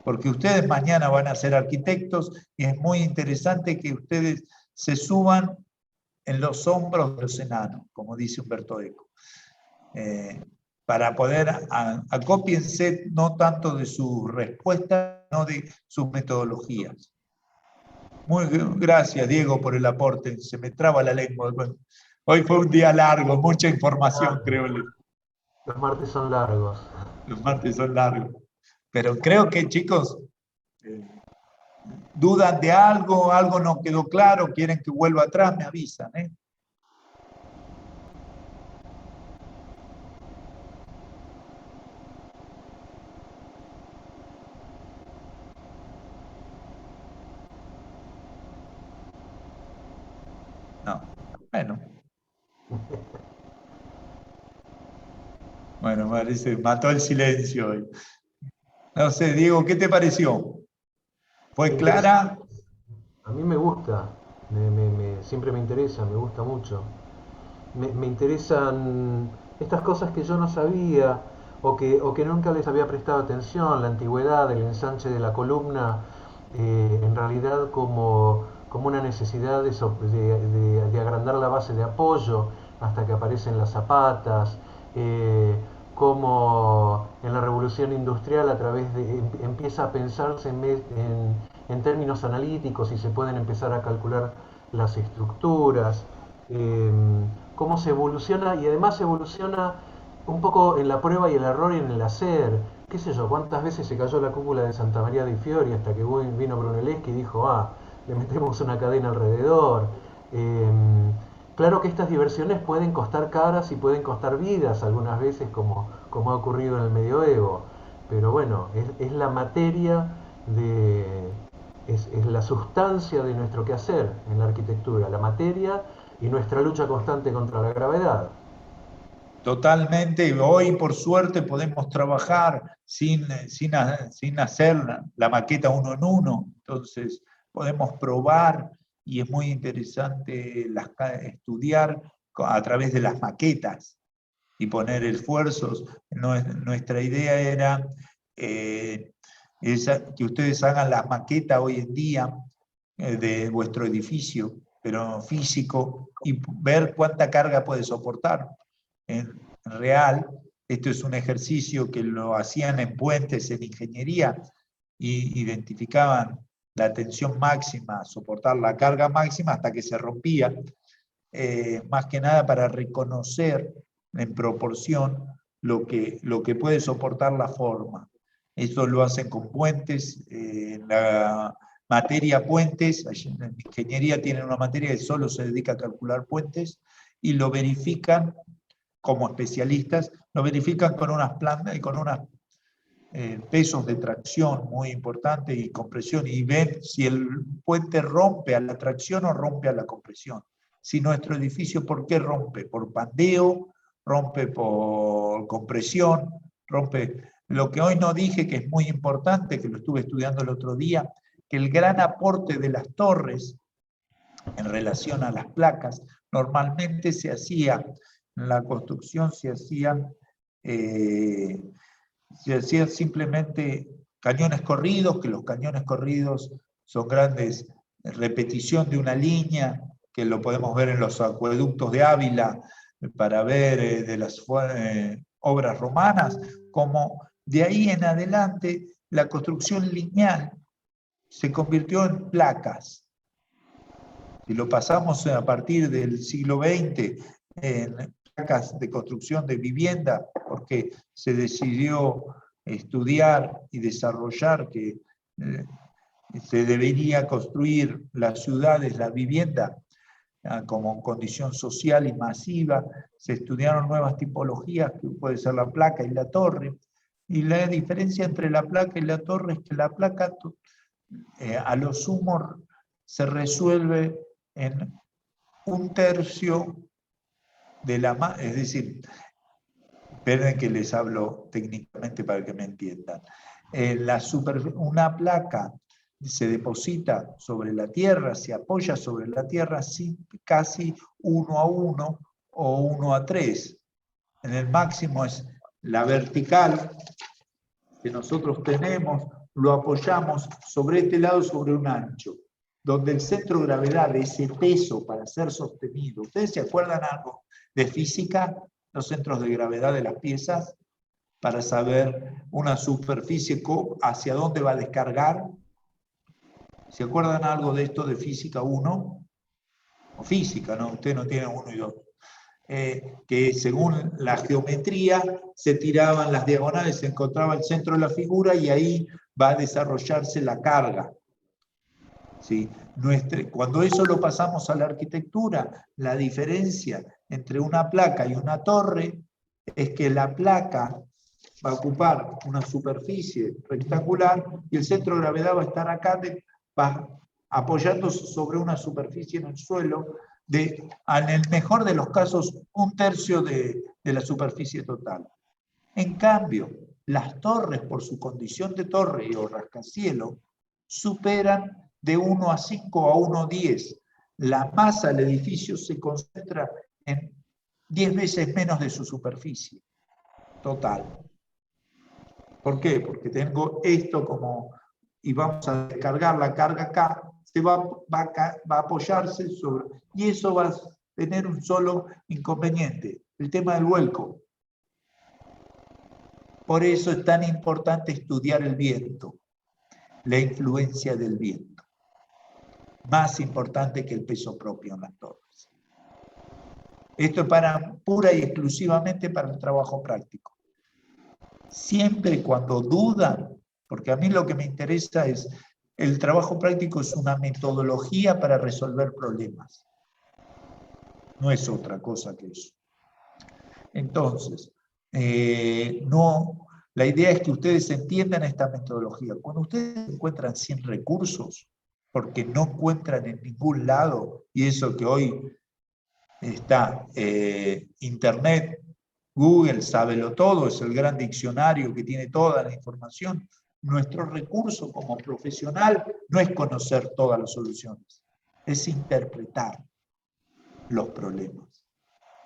Porque ustedes mañana van a ser arquitectos y es muy interesante que ustedes se suban en los hombros de los enanos, como dice Humberto Eco. Para poder, acópiense no tanto de sus respuestas, sino de sus metodologías. Muy gracias, Diego, por el aporte. Se me traba la lengua. Hoy fue un día largo, mucha información, creo. Los martes son largos. Los martes son largos. Pero creo que, chicos, dudan de algo, algo no quedó claro, quieren que vuelva atrás, me avisan, ¿eh? No, bueno. Bueno, parece, mató el silencio hoy. No sé, Diego, ¿qué te pareció? ¿Fue clara? A mí me gusta, siempre me interesa, me gusta mucho. Me interesan estas cosas que yo no sabía o que nunca les había prestado atención, la antigüedad, el ensanche de la columna, en realidad como una necesidad de agrandar la base de apoyo hasta que aparecen las zapatas, como en la revolución industrial a través de empieza a pensarse en términos analíticos y se pueden empezar a calcular las estructuras, cómo se evoluciona y además evoluciona un poco en la prueba y el error y en el hacer. Qué sé yo, cuántas veces se cayó la cúpula de Santa María de Fiori hasta que vino Brunelleschi y dijo, le metemos una cadena alrededor. Claro que estas diversiones pueden costar caras y pueden costar vidas algunas veces, como ha ocurrido en el medioevo, pero bueno, es la materia es la sustancia de nuestro quehacer en la arquitectura, la materia y nuestra lucha constante contra la gravedad. Totalmente, hoy por suerte podemos trabajar sin hacer la maqueta uno en uno, entonces podemos probar y es muy interesante estudiar a través de las maquetas y poner esfuerzos. Nuestra idea era que ustedes hagan las maquetas hoy en día de vuestro edificio, pero físico, y ver cuánta carga puede soportar. En real, esto es un ejercicio que lo hacían en puentes en ingeniería y identificaban la tensión máxima, soportar la carga máxima hasta que se rompía, más que nada para reconocer en proporción lo que puede soportar la forma. Esto lo hacen con puentes, la materia puentes, en ingeniería tienen una materia que solo se dedica a calcular puentes y lo verifican como especialistas, lo verifican con unas plantas y con unos pesos de tracción muy importantes y compresión, y ven si el puente rompe a la tracción o rompe a la compresión. Si nuestro edificio, ¿por qué rompe? Por pandeo, rompe por compresión, rompe. Lo que hoy no dije, que es muy importante, que lo estuve estudiando el otro día, que el gran aporte de las torres en relación a las placas, normalmente se hacía, en la construcción se hacían simplemente cañones corridos, que los cañones corridos son grandes repetición de una línea, que lo podemos ver en los acueductos de Ávila, para ver de las obras romanas, como de ahí en adelante la construcción lineal se convirtió en placas. Si lo pasamos a partir del siglo XX en placas de construcción de vivienda, porque se decidió estudiar y desarrollar que se debería construir las ciudades, la vivienda, como condición social y masiva. Se estudiaron nuevas tipologías, que puede ser la placa y la torre, y la diferencia entre la placa y la torre es que la placa a lo sumo se resuelve en un tercio de la... Es decir, esperen que les hablo técnicamente para que me entiendan. Una placa se deposita sobre la tierra, se apoya sobre la tierra casi 1 a 1 o 1 a 3. En el máximo es la vertical que nosotros tenemos, lo apoyamos sobre este lado, sobre un ancho, donde el centro de gravedad de ese peso para ser sostenido. ¿Ustedes se acuerdan algo de física? Los centros de gravedad de las piezas, para saber una superficie hacia dónde va a descargar. ¿Se acuerdan algo de esto de física 1? O física, ¿no? Usted no tiene 1 y 2. Que según la geometría se tiraban las diagonales, se encontraba el centro de la figura y ahí va a desarrollarse la carga. ¿Sí? Cuando eso lo pasamos a la arquitectura, la diferencia entre una placa y una torre es que la placa va a ocupar una superficie rectangular y el centro de gravedad va a estar acá, va apoyándose sobre una superficie en el suelo en el mejor de los casos, 1/3 de la superficie total. En cambio, las torres, por su condición de torre o rascacielos, superan de 1 a 5 a 1 a 10. La masa del edificio se concentra en 10 veces menos de su superficie total. ¿Por qué? Porque tengo esto como, y vamos a descargar la carga acá, se va a apoyarse sobre, y eso va a tener un solo inconveniente, el tema del vuelco. Por eso es tan importante estudiar el viento, la influencia del viento. Más importante que el peso propio en las torres. Esto es pura y exclusivamente para el trabajo práctico. Siempre cuando dudan, porque a mí lo que me interesa es, el trabajo práctico es una metodología para resolver problemas. No es otra cosa que eso. Entonces, la idea es que ustedes entiendan esta metodología. Cuando ustedes se encuentran sin recursos, porque no encuentran en ningún lado, y eso que hoy está Internet, Google, sábelo todo, es el gran diccionario que tiene toda la información. Nuestro recurso como profesional no es conocer todas las soluciones, es interpretar los problemas.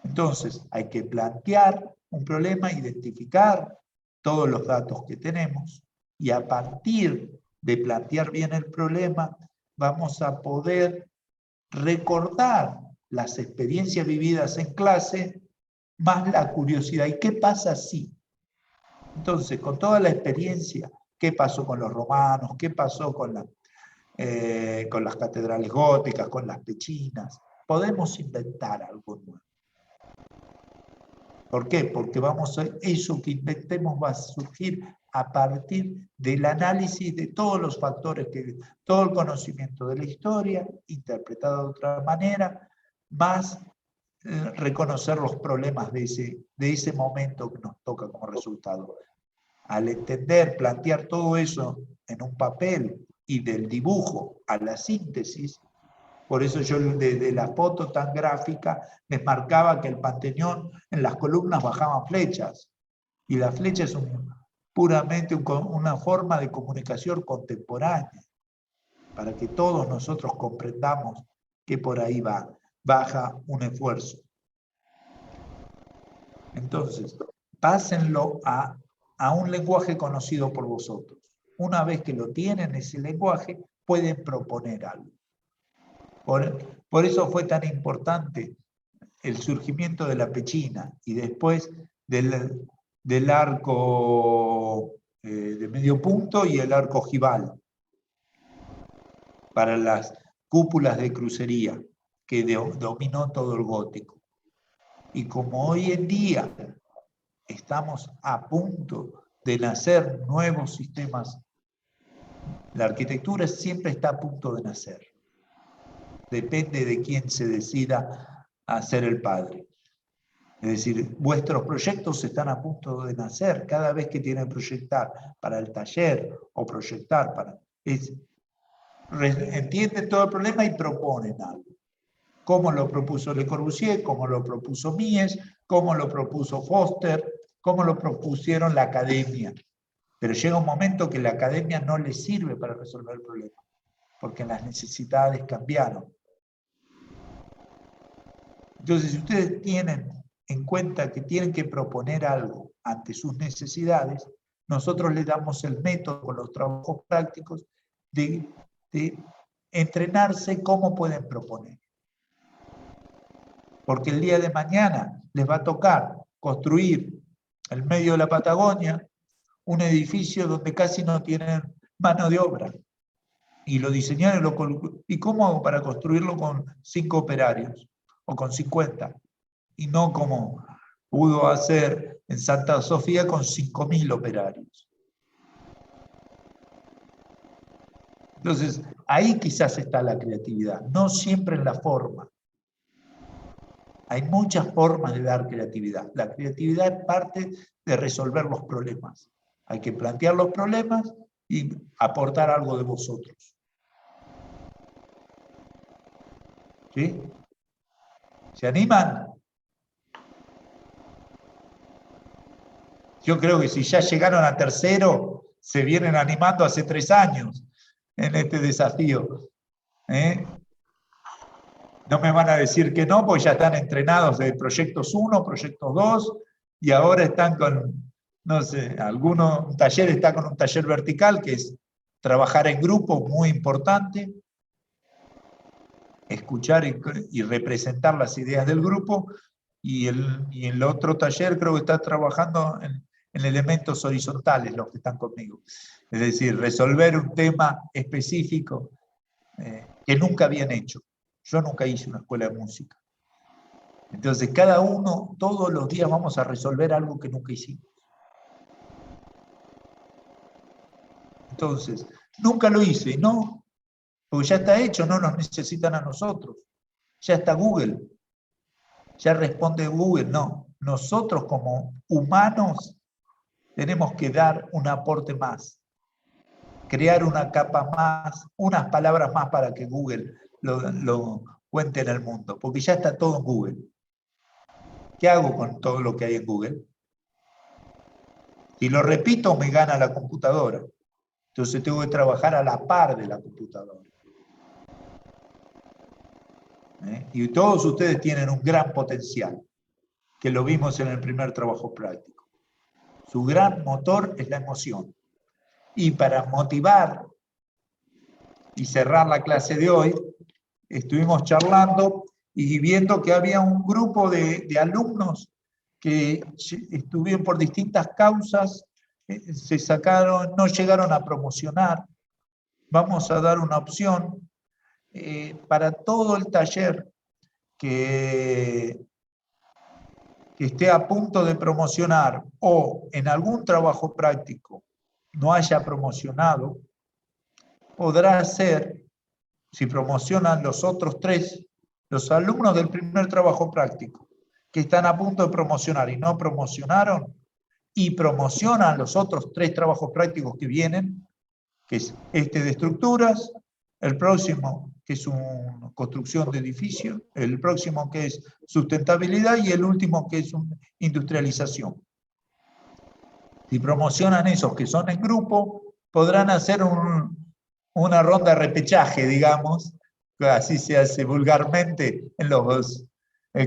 Entonces, hay que plantear un problema, identificar todos los datos que tenemos y a partir de plantear bien el problema, vamos a poder recordar las experiencias vividas en clase más la curiosidad. ¿Y qué pasa si? Entonces, con toda la experiencia, ¿qué pasó con los romanos? ¿Qué pasó con las catedrales góticas, con las pechinas? Podemos inventar algo nuevo. ¿Por qué? Porque eso que inventemos va a surgir a partir del análisis de todos los factores, todo el conocimiento de la historia, interpretado de otra manera, más reconocer los problemas de ese momento que nos toca como resultado. Al entender, plantear todo eso en un papel y del dibujo a la síntesis, por eso yo de la foto tan gráfica les marcaba que el Panteón en las columnas bajaban flechas y la flecha es puramente una forma de comunicación contemporánea para que todos nosotros comprendamos que por ahí baja un esfuerzo. Entonces, pásenlo a un lenguaje conocido por vosotros. Una vez que lo tienen ese lenguaje, pueden proponer algo. Por eso fue tan importante el surgimiento de la pechina y después del arco de medio punto y el arco ojival para las cúpulas de crucería que dominó todo el gótico. Y como hoy en día estamos a punto de nacer nuevos sistemas, la arquitectura siempre está a punto de nacer. Depende de quién se decida a ser el padre. Es decir, vuestros proyectos están a punto de nacer. Cada vez que tienen que proyectar para el taller o proyectar para... entienden todo el problema y proponen algo. Cómo lo propuso Le Corbusier, cómo lo propuso Mies, cómo lo propuso Foster, cómo lo propusieron la academia. Pero llega un momento que la academia no le sirve para resolver el problema, porque las necesidades cambiaron. Entonces, si ustedes tienen en cuenta que tienen que proponer algo ante sus necesidades, nosotros les damos el método con los trabajos prácticos de entrenarse cómo pueden proponer. Porque el día de mañana les va a tocar construir en medio de la Patagonia un edificio donde casi no tienen mano de obra. Y lo diseñaron, ¿y cómo hago para construirlo con 5 operarios? O con 50. Y no como pudo hacer en Santa Sofía con 5.000 operarios. Entonces, ahí quizás está la creatividad, no siempre en la forma. Hay muchas formas de dar creatividad. La creatividad es parte de resolver los problemas. Hay que plantear los problemas y aportar algo de vosotros. ¿Sí? ¿Se animan? Yo creo que si ya llegaron a tercero, se vienen animando hace 3 años en este desafío. No me van a decir que no, porque ya están entrenados de proyectos 1, proyectos 2, y ahora están con, no sé, un taller está con un taller vertical, que es trabajar en grupo, muy importante, escuchar y representar las ideas del grupo, y el otro taller creo que está trabajando en elementos horizontales, los que están conmigo. Es decir, resolver un tema específico que nunca habían hecho. Yo nunca hice una escuela de música. Entonces, cada uno, todos los días vamos a resolver algo que nunca hicimos. Entonces, nunca lo hice, ¿no? Porque ya está hecho, no nos necesitan a nosotros. Ya está Google. Ya responde Google, no. Nosotros como humanos tenemos que dar un aporte más. Crear una capa más, unas palabras más para que Google lo cuente en el mundo, porque ya está todo en Google. ¿Qué hago con todo lo que hay en Google? Si lo repito, me gana la computadora. Entonces tengo que trabajar a la par de la computadora. Y todos ustedes tienen un gran potencial, que lo vimos en el primer trabajo práctico. Su gran motor es la emoción. Y para motivar y cerrar la clase de hoy, estuvimos charlando y viendo que había un grupo de alumnos que estuvieron por distintas causas, se sacaron, no llegaron a promocionar. Vamos a dar una opción para todo el taller que esté a punto de promocionar o en algún trabajo práctico no haya promocionado, podrá ser, si promocionan los otros 3, los alumnos del primer trabajo práctico, que están a punto de promocionar y no promocionaron, y promocionan los otros 3 trabajos prácticos que vienen, que es este de estructuras, el próximo que es una construcción de edificios, el próximo que es sustentabilidad y el último que es industrialización. Si promocionan esos que son en grupo, podrán hacer una ronda de repechaje, digamos, así se hace vulgarmente en los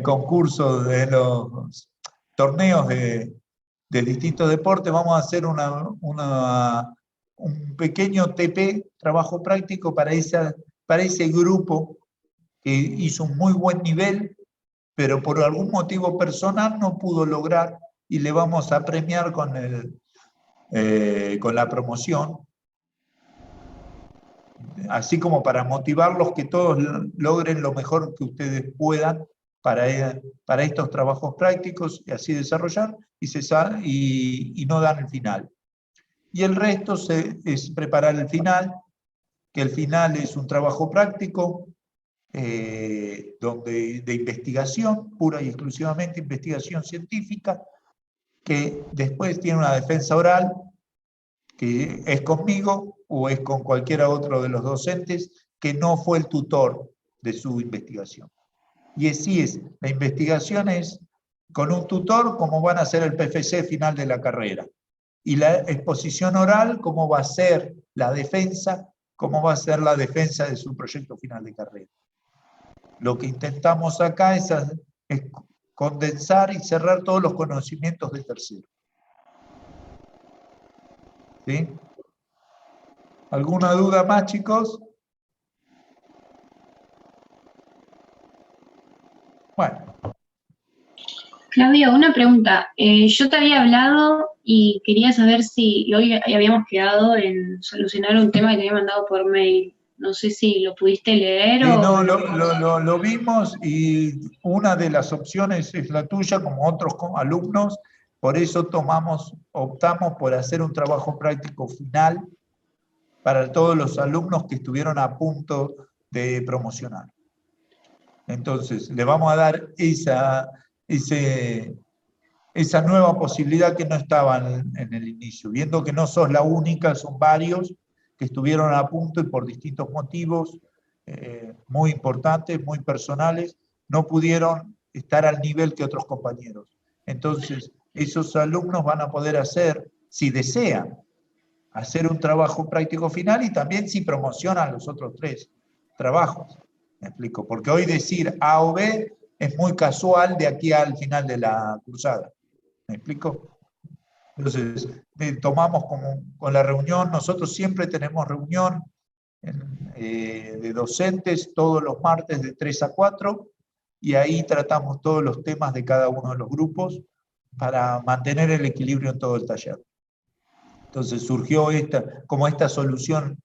concursos de los torneos de distintos deportes. Vamos a hacer un pequeño TP, trabajo práctico, para ese grupo que hizo un muy buen nivel, pero por algún motivo personal no pudo lograr, y le vamos a premiar con la promoción, así como para motivarlos, que todos logren lo mejor que ustedes puedan para estos trabajos prácticos, y así desarrollar y no dar el final. Y el resto es preparar el final, que el final es un trabajo práctico de investigación, pura y exclusivamente investigación científica, que después tiene una defensa oral, que es conmigo o es con cualquiera otro de los docentes que no fue el tutor de su investigación. Y así es, la investigación es con un tutor, como van a ser el PFC final de la carrera. Y la exposición oral, cómo va a ser la defensa, cómo va a ser la defensa de su proyecto final de carrera. Lo que intentamos acá es condensar y cerrar todos los conocimientos de tercero. ¿Sí? ¿Alguna duda más, chicos? Bueno. Claudio, una pregunta. Yo te había hablado y quería saber si hoy habíamos quedado en solucionar un tema que te había mandado por mail. No sé si lo pudiste leer o... No, lo vimos y una de las opciones es la tuya, como otros alumnos, por eso optamos por hacer un trabajo práctico final para todos los alumnos que estuvieron a punto de promocionar. Entonces, le vamos a dar esa nueva posibilidad que no estaba en el inicio, viendo que no sos la única, son varios que estuvieron a punto y por distintos motivos muy importantes, muy personales, no pudieron estar al nivel que otros compañeros. Entonces, esos alumnos van a poder hacer, si desean, hacer un trabajo práctico final y también si promocionan los otros 3 trabajos. ¿Me explico? Porque hoy decir A o B es muy casual de aquí al final de la cursada. ¿Me explico? Entonces, tomamos con la reunión, nosotros siempre tenemos reunión de docentes todos los martes de 3 a 4 y ahí tratamos todos los temas de cada uno de los grupos para mantener el equilibrio en todo el taller. Entonces surgió como esta solución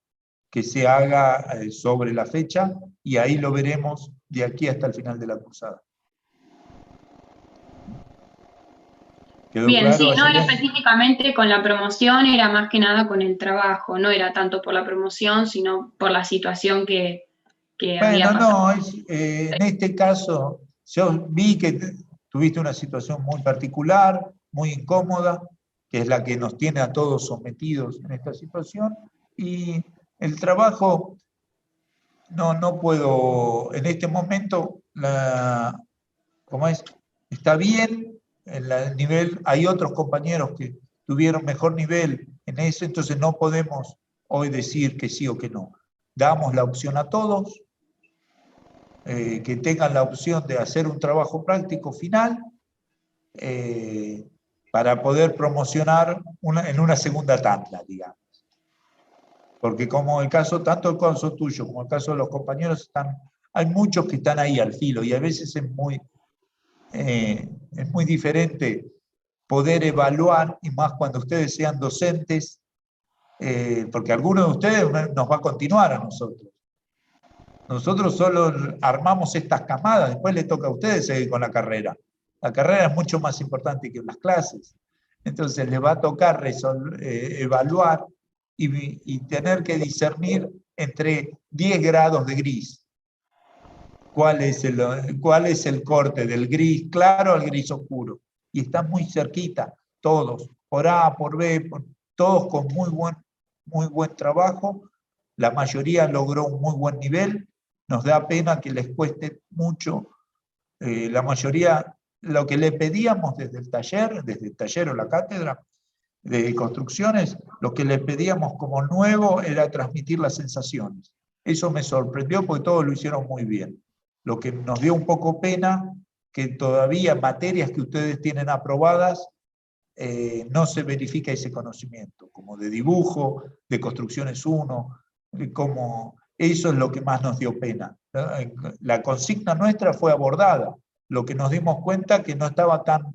que se haga sobre la fecha y ahí lo veremos de aquí hasta el final de la cursada. Bien, claro, sí, no era bien? específicamente con la promoción, era más que nada con el trabajo, no era tanto por la promoción, sino por la situación que había pasado. No, en este caso, yo vi que tuviste una situación muy particular, muy incómoda, que es la que nos tiene a todos sometidos en esta situación, y el trabajo, no puedo, en este momento, ¿cómo es? Está bien, el nivel, hay otros compañeros que tuvieron mejor nivel en eso, entonces no podemos hoy decir que sí o que no. Damos la opción a todos, que tengan la opción de hacer un trabajo práctico final para poder promocionar en una segunda tanda, digamos. Porque como el caso, tanto el caso tuyo como el caso de los compañeros, hay muchos que están ahí al filo y a veces es muy diferente poder evaluar, y más cuando ustedes sean docentes, porque alguno de ustedes nos va a continuar a nosotros. Nosotros solo armamos estas camadas, después le toca a ustedes seguir con la carrera. La carrera es mucho más importante que las clases. Entonces les va a tocar evaluar y tener que discernir entre 10 grados de gris. ¿Cuál es el corte del gris claro al gris oscuro? Y están muy cerquita, todos, por A, por B, todos con muy buen trabajo. La mayoría logró un muy buen nivel. Nos da pena que les cueste mucho. La mayoría, lo que le pedíamos desde el taller o la cátedra de construcciones, lo que le pedíamos como nuevo era transmitir las sensaciones. Eso me sorprendió porque todos lo hicieron muy bien. Lo que nos dio un poco pena, que todavía materias que ustedes tienen aprobadas, no se verifica ese conocimiento, como de dibujo, de construcciones 1, como eso es lo que más nos dio pena. La consigna nuestra fue abordada, lo que nos dimos cuenta que no estaba tan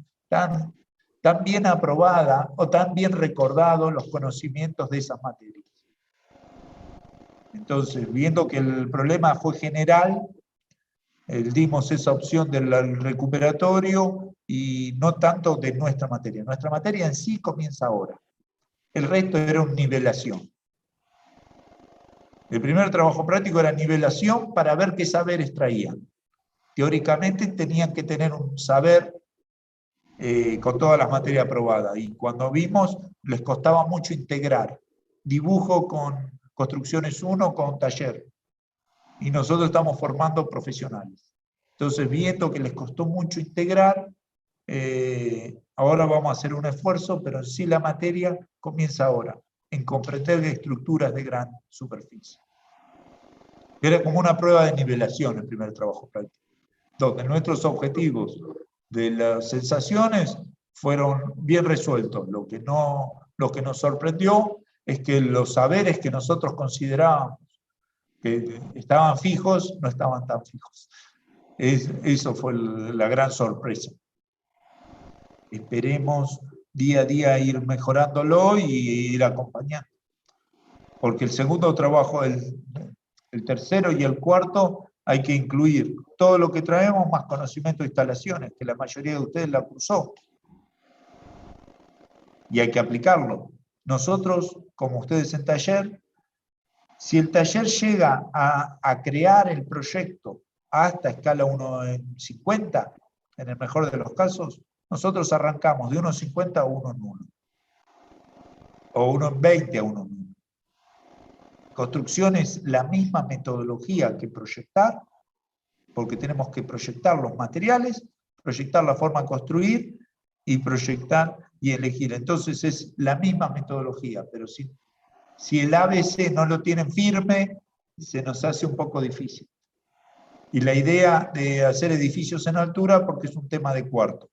bien aprobada o tan bien recordados los conocimientos de esas materias. Entonces, viendo que el problema fue general, dimos esa opción del recuperatorio y no tanto de nuestra materia. Nuestra materia en sí comienza ahora. El resto era una nivelación. El primer trabajo práctico era nivelación para ver qué saberes traían. Teóricamente tenían que tener un saber con todas las materias aprobadas. Y cuando vimos, les costaba mucho integrar. Dibujo con construcciones 1 con taller. Y nosotros estamos formando profesionales. Entonces, viendo que les costó mucho integrar, ahora vamos a hacer un esfuerzo, pero sí la materia comienza ahora, en comprender estructuras de gran superficie. Era como una prueba de nivelación el primer trabajo práctico, donde nuestros objetivos de las sensaciones fueron bien resueltos. Lo que nos sorprendió es que los saberes que nosotros considerábamos que estaban fijos, no estaban tan fijos. Eso fue la gran sorpresa. Esperemos día a día ir mejorándolo y ir acompañando. Porque el segundo trabajo, el tercero y el cuarto, hay que incluir todo lo que traemos más conocimiento de instalaciones, que la mayoría de ustedes la cursó. Y hay que aplicarlo. Nosotros, como ustedes en taller, si el taller llega a crear el proyecto hasta escala 1 en 50, en el mejor de los casos, nosotros arrancamos de 1 en 50 a 1 en 1. O 1 en 20 a 1 en 1. Construcción es la misma metodología que proyectar, porque tenemos que proyectar los materiales, proyectar la forma de construir y proyectar y elegir. Entonces es la misma metodología, pero si el ABC no lo tienen firme, se nos hace un poco difícil. Y la idea de hacer edificios en altura, porque es un tema de cuarto.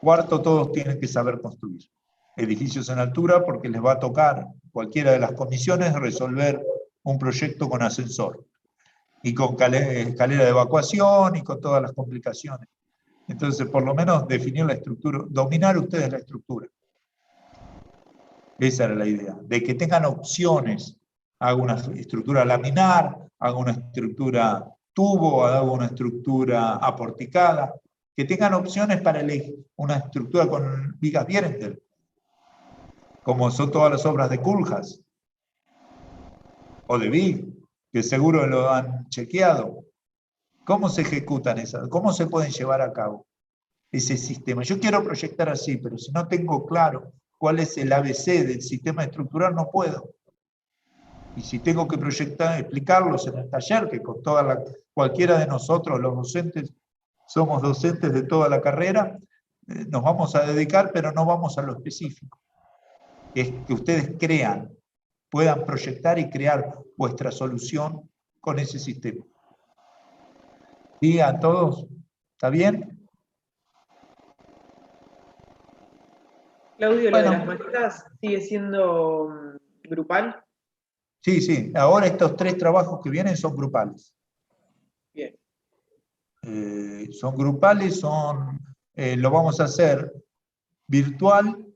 Cuarto, todos tienen que saber construir. Edificios en altura, porque les va a tocar cualquiera de las comisiones resolver un proyecto con ascensor. Y con escalera de evacuación y con todas las complicaciones. Entonces, por lo menos definir la estructura, dominar ustedes la estructura. Esa era la idea, de que tengan opciones. Hago una estructura laminar, hago una estructura tubo, hago una estructura aporticada, que tengan opciones para elegir una estructura con vigas Bierenthal, como son todas las obras de Kuljas, o de Big, que seguro lo han chequeado. ¿Cómo se ejecutan esas? ¿Cómo se pueden llevar a cabo ese sistema? Yo quiero proyectar así, pero si no tengo claro cuál es el ABC del sistema estructural, no puedo. Y si tengo que proyectar, explicarlos en el taller, que con cualquiera de nosotros, los docentes, somos docentes de toda la carrera, nos vamos a dedicar, pero no vamos a lo específico. Es que ustedes crean, puedan proyectar y crear vuestra solución con ese sistema. ¿Sí, a todos? ¿Está bien? Claudio, Bueno. ¿lo de las maquetas sigue siendo grupal? Sí, sí. Ahora estos 3 trabajos que vienen son grupales. Bien. Son grupales, lo vamos a hacer virtual.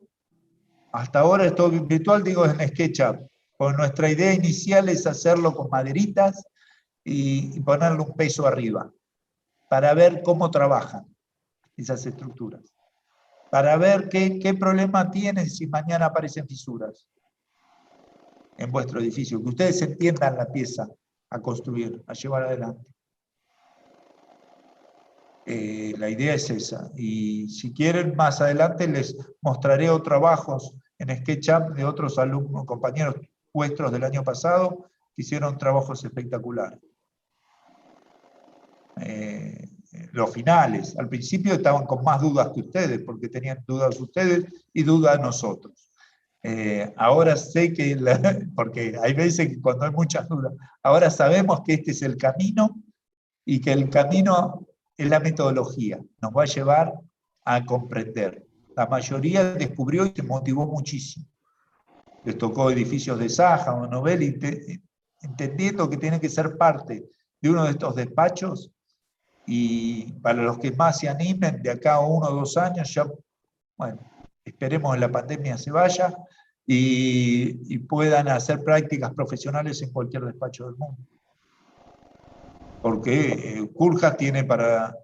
Hasta ahora es todo virtual, digo, en SketchUp. Pues nuestra idea inicial es hacerlo con maderitas y ponerle un peso arriba, para ver cómo trabajan esas estructuras. Para ver qué problema tienen si mañana aparecen fisuras en vuestro edificio, que ustedes entiendan la pieza a construir, a llevar adelante. La idea es esa, y si quieren más adelante les mostraré otros trabajos en SketchUp de otros alumnos, compañeros vuestros del año pasado, que hicieron trabajos espectaculares. Los finales, al principio estaban con más dudas que ustedes, porque tenían dudas ustedes y dudas nosotros. Ahora sé que, porque hay veces que cuando hay muchas dudas, ahora sabemos que este es el camino y que el camino es la metodología, nos va a llevar a comprender. La mayoría descubrió y se motivó muchísimo. Les tocó edificios de Saja o Novelli, entendiendo que tienen que ser parte de uno de estos despachos, y para los que más se animen, de acá a 1 o 2 años, ya, bueno, esperemos que la pandemia se vaya y puedan hacer prácticas profesionales en cualquier despacho del mundo. Porque Kuljas tiene está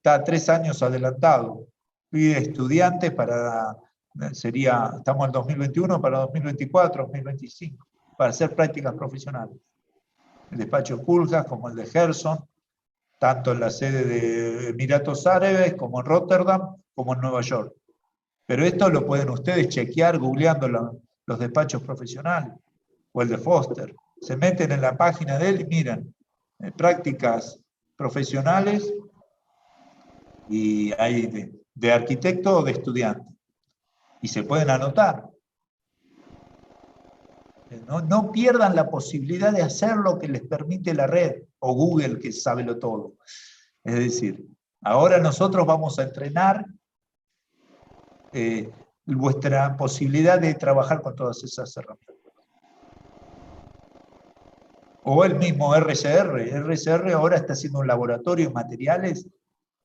3 años adelantado. Pide estudiantes estamos en 2021, para 2024, 2025, para hacer prácticas profesionales. El despacho Kuljas, como el de Gerson, tanto en la sede de Emiratos Árabes, como en Rotterdam, como en Nueva York. Pero esto lo pueden ustedes chequear googleando los despachos profesionales, o el de Foster. Se meten en la página de él y miran prácticas profesionales Y hay de arquitecto o de estudiante. Y se pueden anotar. No pierdan la posibilidad de hacer lo que les permite la red, o Google, que sabe lo todo. Es decir, ahora nosotros vamos a entrenar vuestra posibilidad de trabajar con todas esas herramientas. O el mismo RCR. RCR ahora está haciendo un laboratorio en materiales,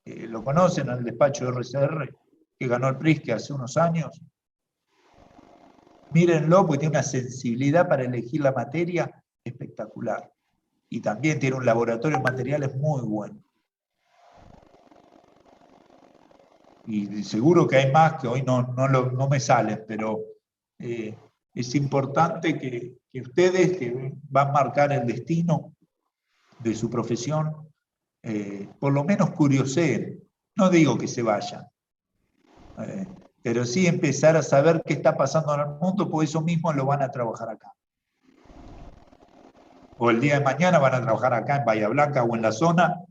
lo conocen al despacho de RCR, que ganó el PRISC hace unos años. Mírenlo, porque tiene una sensibilidad para elegir la materia espectacular. Y también tiene un laboratorio de materiales muy bueno. Y seguro que hay más que hoy no me salen, pero es importante que ustedes, que van a marcar el destino de su profesión, por lo menos curioseen. No digo que se vayan, pero sí empezar a saber qué está pasando en el mundo, porque eso mismo lo van a trabajar acá. O el día de mañana van a trabajar acá en Bahía Blanca o en la zona,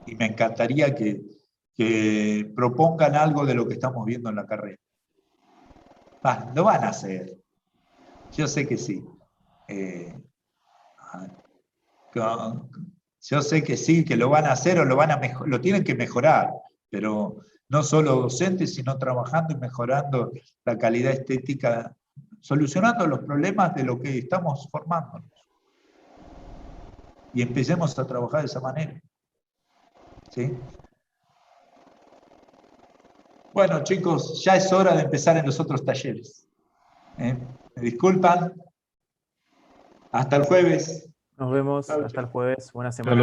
y me encantaría que propongan algo de lo que estamos viendo en la carrera. Lo van a hacer. Yo sé que sí. Yo sé que sí, que lo van a hacer o lo tienen que mejorar, pero no solo docentes, sino trabajando y mejorando la calidad estética, solucionando los problemas de lo que estamos formándonos. Y empecemos a trabajar de esa manera. ¿Sí? Bueno, chicos, ya es hora de empezar en los otros talleres. Me disculpan. Hasta el jueves. Nos vemos hasta el jueves. Buena semana.